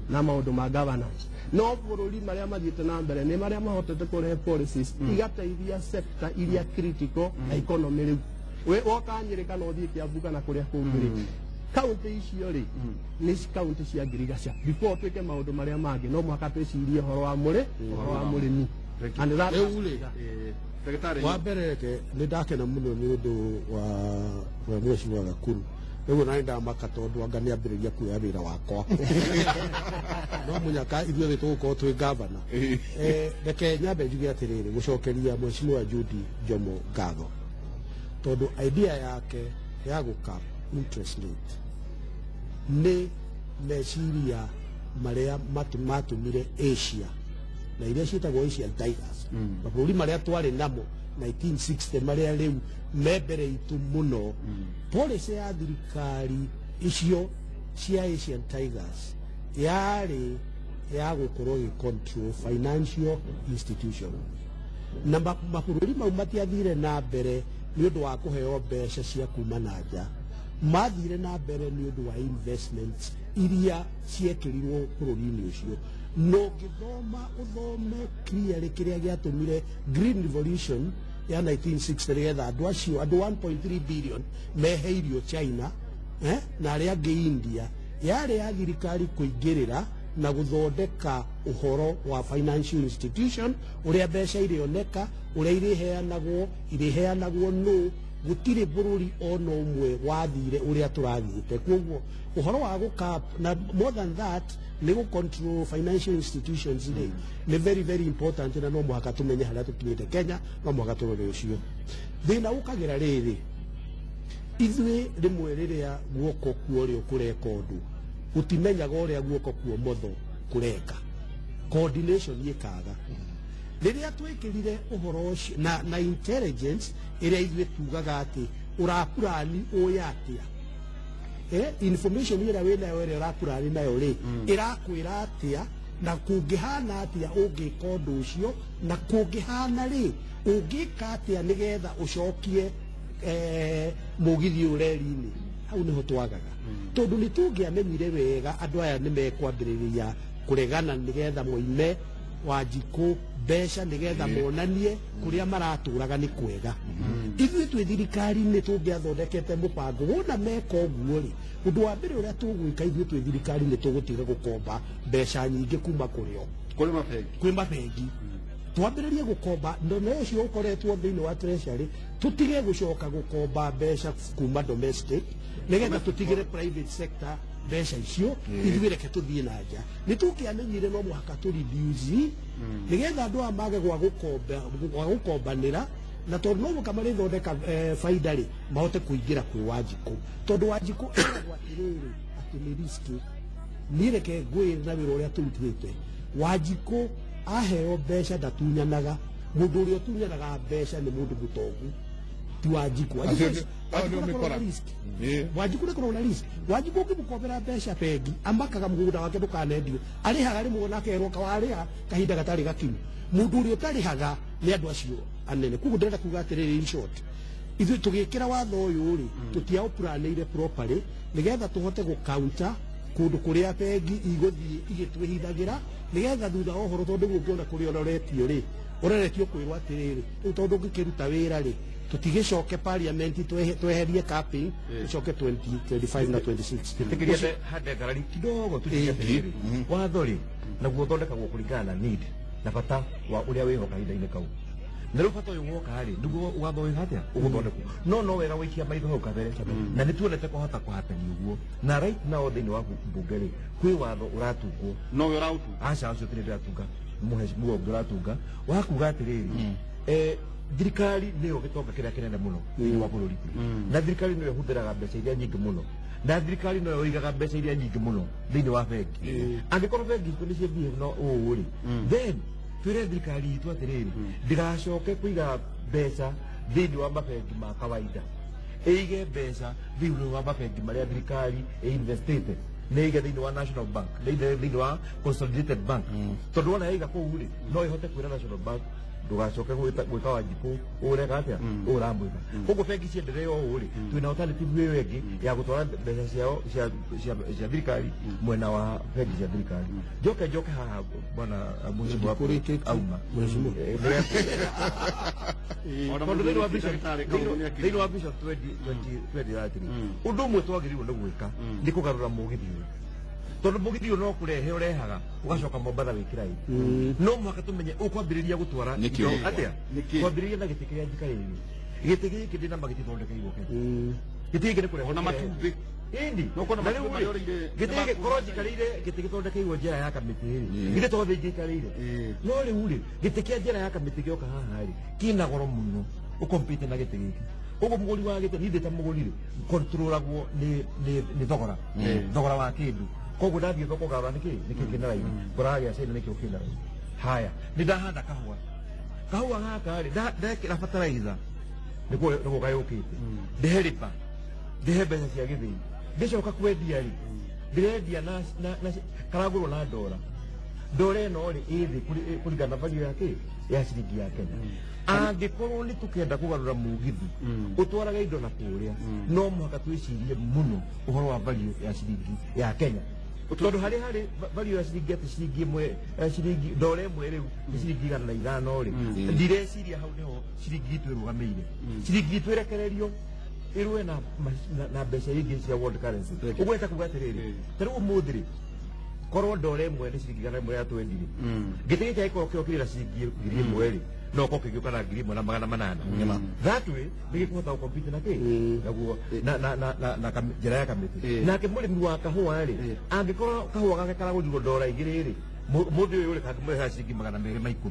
na maundu ma governance no bururi maria mathiite na mbere ni maria mahotete kurehe policies igateithia sector iria critical na economy riu we wakanyirika no thie Kiambu kana kuria kungiri county icio ri ni county cia ngirigaca before twike maundu maria mangi no mwaka twicirie horo wa murimi and that wa mbere ke nä ndakena må no nä å ndå wa mweciwa Gakuru rä u nani ndamaka tondå anga nä ambä rä ria kuoya wä ra wakwa no må nyaka ithuä thä tå gå korwo twä ngavana reke nyambe njuge atä rä rä gå cokeria mweciwa Judy Njomo ngatho tondå idea yake ya gå cap interest rate nä meciria marä a matå mire Asia na iria cietagwo Asian Tigers mabũrũri marĩa twarĩ namo 1960 marĩa rĩu me mbere itũ mũno policy ya thirikari icio cia Asian Tigers yarĩ ya gũkorwo gĩ-control financial institution na mabũrũri mau matiathire na mbere nĩ ũndũ wa kũheo mbeca cia kuma na nja mathire na mbere nĩ ũndũ wa investments iria ciekĩrirwo bũrũri-inĩ ũcio no gĩthoma ũthome clearly kĩrĩa gĩatũmire Green Revolution ya 1960 nĩgetha andũ acio andũ 1.3 billion mehe irio China na arĩa angĩ India yarĩ ya thirikari kũingĩrĩra na gũthondeka ũhoro wa financial institution ũrĩa mbeca irĩoneka ũrĩa irĩheanagwo no gũtirĩ bũrũri ona ũmwe wathire ũrĩa tũrathiĩte kwoguo ũhoro wa gũcap na more than that nĩ gũ-control financial institutions nĩ very very important na no mũhaka tũmenye harĩa tũkinyĩte Kenya no mũhaka tũrore ũcio thĩna ũkagĩra rĩrĩ ithuĩ rĩmwe rĩrĩa guoko kuo ũrĩa kũreka ũndũ gũtimenyaga ũrĩa guoko kuo motho kũreka coordination ĩkaga rĩrĩa twĩkĩrire ũhoro ũcio na intelligence ĩrĩa ithuĩ tugaga atĩ ũrapurani ũya atĩa information ĩrĩa wĩnayo ĩrĩa ũrapurani nayo rĩ ĩrakwĩra atĩa na kũngĩhana atĩa ũngĩka ũndũ ũcio na kũngĩhana rĩ ũngĩka atĩa nĩgetha ũcokie mũgithi ũreri-inĩ hau nĩho twagaga tondũ nĩ tũngĩamenyire wega andũ aya nĩ mekwambĩrĩria kũregana nĩgetha moime Wanjikũ mbeca nĩgetha monanie kũrĩa maratũraga nĩ kwega ithuĩ twĩ thirikari-inĩ tũngĩathondekete mũbango wona meka ũguo rĩ ũndũ wa mbere ũrĩa tũgwĩka ithuĩ twĩ thirikari-inĩ tũgũtiga gũkomba mbeca nyingĩ kuma kũrĩo kwĩ mabengi twambĩrĩrie gũkomba ndono ũcio ũkoretwo thĩinĩ wa treasury tũtige gũcoka gũkomba mbeca kuma domestic nĩgetha tũtigĩre private sector mbeca icio ithuĩ reke tũthiĩ na nja nĩ tũkĩamenyire no mũhaka tũreduce nĩgetha andũ aya mage gwa gũkombanĩra na tondũ no mũka marĩthondeka baida rĩ mahote kũingĩra kwĩ Wanjikũ tondũ Wanjikũ eragwo atĩrĩrĩ atĩ nĩ riski niĩ reke ngwĩre na wĩra ũrĩa tũrutĩte Wanjikũ aheo mbeca ndatunyanaga mũndũ ũrĩa ũtunyanaga mbeca nĩ mũndũ mũtongu ti Wanjiku. ndio umekora. Wanjiku nä korwo na risk. Wanjiku å ngä må kombera mbeca bengi ambakaga må gå nda wake ndå kanendio arä haga rä mwe nake erwo kawarä ha kahinda gatarä gakinyu må ndå å rä a å tarä haga nä andå acio anene koguo ndärenda kuga atä rä rä ithuä tå gä kä ra watho å yå rä tå tiaåpuranä ire nä getha tå hote gå kaunta kå ndå kå rä a bengi igå thiä igä twä hithagä ra nä getha thutha wa å horo tondå guo ngä ona kå rä onoretio rä åreretio kwä rwo atä rä rä rä u tondå ngä kä ruta wä ra rä tutige coke parliament tweherie capping tucoke 2025 na 26 tikiriete hande ngarari kidogo tutige watho ri naguo thondekagwo kuringana na need na bata wa uria wihoka hinda-inĩ kau na rĩu bata ũyũ woka rĩ nĩguo watho wĩ hatia ũgũthondekwo no wega wĩikia maitho hau kabere na nĩ tuonete kũhota kũhatania ũguo na right now thĩinĩ wa mbunge rĩ kwĩ watho ũratungwo no we ũrautu aca ũcio tĩrĩ ndĩratunga mũhecimiwa ũngĩ ũratunga wa kuga atĩrĩrĩ thirikari nĩyo gĩtonga kĩrĩa kĩnene mũno thĩinĩ wa bũrũri na thirikari nĩyo ĩhũthĩraga mbeca iria nyingĩ mũno na thirikari nĩyo ĩigaga mbeca iria nyingĩ mũno thĩinĩ wa bengi angĩkorwo bengi nĩ ciathiĩ no ũũ rĩ then twĩre thirikari itũ atĩrĩrĩ ndĩgacoke kũiga mbeca thĩinĩ wa mabengi ma kawaida ĩige mbeca thĩinĩ wa mabengi marĩa thirikari ĩinvestĩte nä ige thä wa National Bank nä ige thä wa Consolidated Bank tondå wona yaiga kå u rä no ä hote kwä ra National Bank ndågacoke gwä ka Wanjiku å reka atä a å ramwä ka koguo bengi cienderee o å rä twä na alternative ä yo ä ngä ya gå twara mbeca ciao cia thirikari mwena wa bengi cia thirikari njoke haha bwana mucimu auma tondå thä inä wa vision 2030 å ndå å mwe twagä rä irwo nä gwä ka nä kå garå ra må gä thiå tondå må gä thiå no kå rehe å rehaga å gacoka mombatha wä kä ra no mwaka tå menye å kwambä rä ria gå twara atä a kwambä rä ria na gä tä kä rä a njikarä gä tä gä kä ndä na magä thondekeirwo gä tä gä nä kå rehe matumbä indi gä tä korwo njikarä ire gä tä gä thondekeirwo njä ra ya kamä tä rä gä tä tothe njikarä ire no rä u rä gä tä kä a njä ra ya kamä tä gä oka haha rä kä goro må no å kompite na gä tä gä kä koguo må gå ri wa gä tä nindä ta må gå ri rä kontrolagwo nä thogora wa kä ndå koguo ndathiä thoko garå nä kä kä na raini ngoragä a cina nä kä å kä na raini haya nä ndahanda kahua gaka rä ndekä ra bataraitha nä guo gayå kä te ndähe rä ba ndähe mbeca cia gä thä i ndä coka kwendia rä ndä rendia karagå rwo na ndora ä no rä ä thä kå ringana na value ya ciringi ya Kenya angä korwo nä tå kenda kå garå ra må githi å twaraga indo na kå rä a no mũhaka twä cirie må no å horo wa value ya ciringi ya Kenya tondå harä value ya ciringi atä ciringi ĩmwe ciringi ndora ĩmwe rĩu nĩ ciringi 150 rĩ ndireciria hau nĩho ciringi itũ ĩrũgamĩire ciringi itũ ĩrekererio ĩrũe na mbeca ingĩ cia world currency ũguo ĩta kuga atĩrĩrĩ ta rĩu ũmũthĩ rĩ korwo ndora ĩmwe nĩ ciringi 100 ya 20 rĩ gĩtĩ gĩkĩ gĩkorwo kĩokĩrĩra ciringi 1000 rĩ no ko kĩgĩũka na 1800 that way nĩ gĩkũhota gũkompite na kĩ naguo na njĩra ya kamĩtĩ nake mũrĩmi wa kahũa rĩ angĩkorwo kahũa gake karagũrirwo ndora igĩrĩ rĩ mũndũ ũyũ rĩ kangĩmũrĩha ciringi 210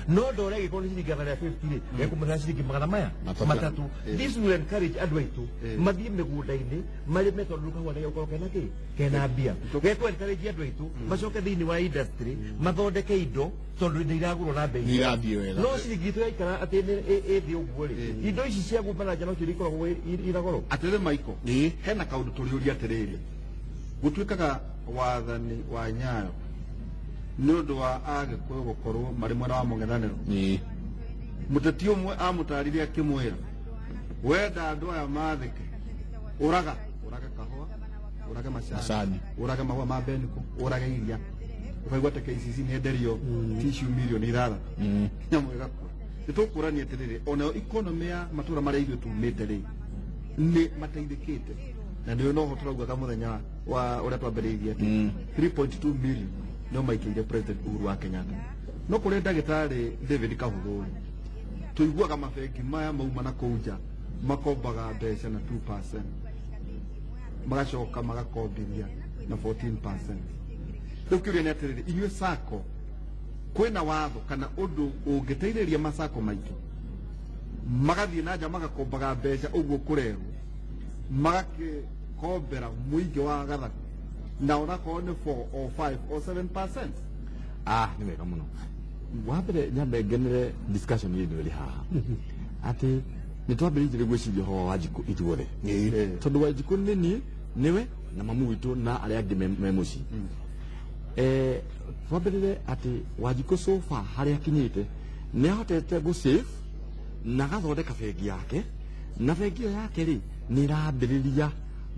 no ndora ĩgĩkorwo nĩ ciringi 150 rĩ gekũmũrĩha ciringi 300 this will encourage andũ aitũ mathiĩ mĩgũnda-inĩ marĩme tondũ kahũa nĩ gĩgũkorwo kena kĩ kena mbia gekũ encourage andũ aitũ macoke thĩinĩ wa industry mathondeke indo tondũ nĩ iragũrwo na mbei no ciringi itũ yaikara atĩ ĩ thĩ ũguo rĩ indo ici cia kuma na nja no cio ikoragwo iragoro atĩrĩ maiko hena kaũndũ tũrĩũria atĩrĩrĩ gũtuĩkaga wathani wa Nyayo nĩ ũndũ wa Agĩkũyũ gũkorwo marĩ mwena wa mũng'ethanĩro mũteti ũmwe amũtarire akĩmwĩra wenda andũ aya mathĩke ũrage kahũa ũrage macani ũrage mahũa ma mbeniko ũrage iria ũkaigua ta KCC nĩ enderio tissue milioni 6 nyamũ ĩgakua nĩ tũkũrania atĩrĩrĩ onayo ikonomi ya matũra marĩa ithuĩ tumĩte rĩ nĩ mateithĩkĩte na nĩ no tũrauga ka mũthenya wa ũrĩa twambĩrĩirie atĩ 3.2 million no maikĩire President Uhuru wa Kenyatta no kũrĩ ndagĩtarĩ David Kahũthũ tũiguaga mabengi maya mauma na kũu nja makombaga mbeca na 2% magacoka magakombithia na 14%. Rĩu kĩũria nĩ atĩrĩrĩ inyuĩ SACCO kwĩna watho kana ũndũ ũngĩteithĩrĩria masako maitũ magathiĩ na nja magakombaga mbeca ũguo kũrerwo magakĩkombera mũingĩ wa gathaku na onakorwo nĩ 4 or 5 or 7%? Nĩ wega mũno wa mbere nyambe ngenere discussion ĩno ĩrĩ haha atĩ nä twambä gwä ciria horo wa Wanjikũ ithuothe tondå Wanjikũ nä niä nĩwe na mamu witũ na arĩa angĩ me mũciĩ twambĩrĩre atĩ Wanjikũ so far harĩa akinyĩte nĩ ahotete gũ save na agathondeka bengi yake na bengi ĩyo yake rĩ nĩ ĩrambĩrĩria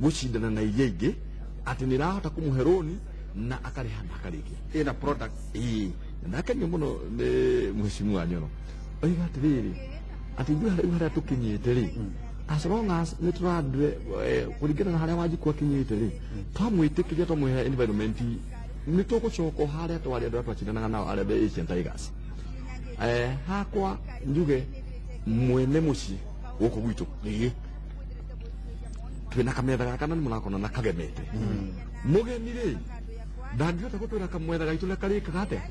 gũcindana na iria ingĩ atĩ nĩ ĩrahota kũmũhe rũni na akarĩha na akarĩkia ĩna product ndakenio mũno nĩ mheshimiwa Nyoro oiga atĩrĩrĩ atĩ ithuĩ rĩu harĩa tũkinyĩte rĩ as long as nĩ tũrandire kũringana na harĩa Wanjikũ akinyĩte rĩ twamwĩtĩkĩria twamũhe environment nĩ tũgũcoka harĩa twarĩ andũ arĩa twacindanaga nao arĩa be Asian Tigers hakwa njuge mwene mũciĩ gũkũ gwitũ twĩna kametha gaka na nĩ mũrakona na kagemete mũgeni rĩ ndangĩhota gũtwĩra kametha gaitũ ũrĩa karĩkaga atĩa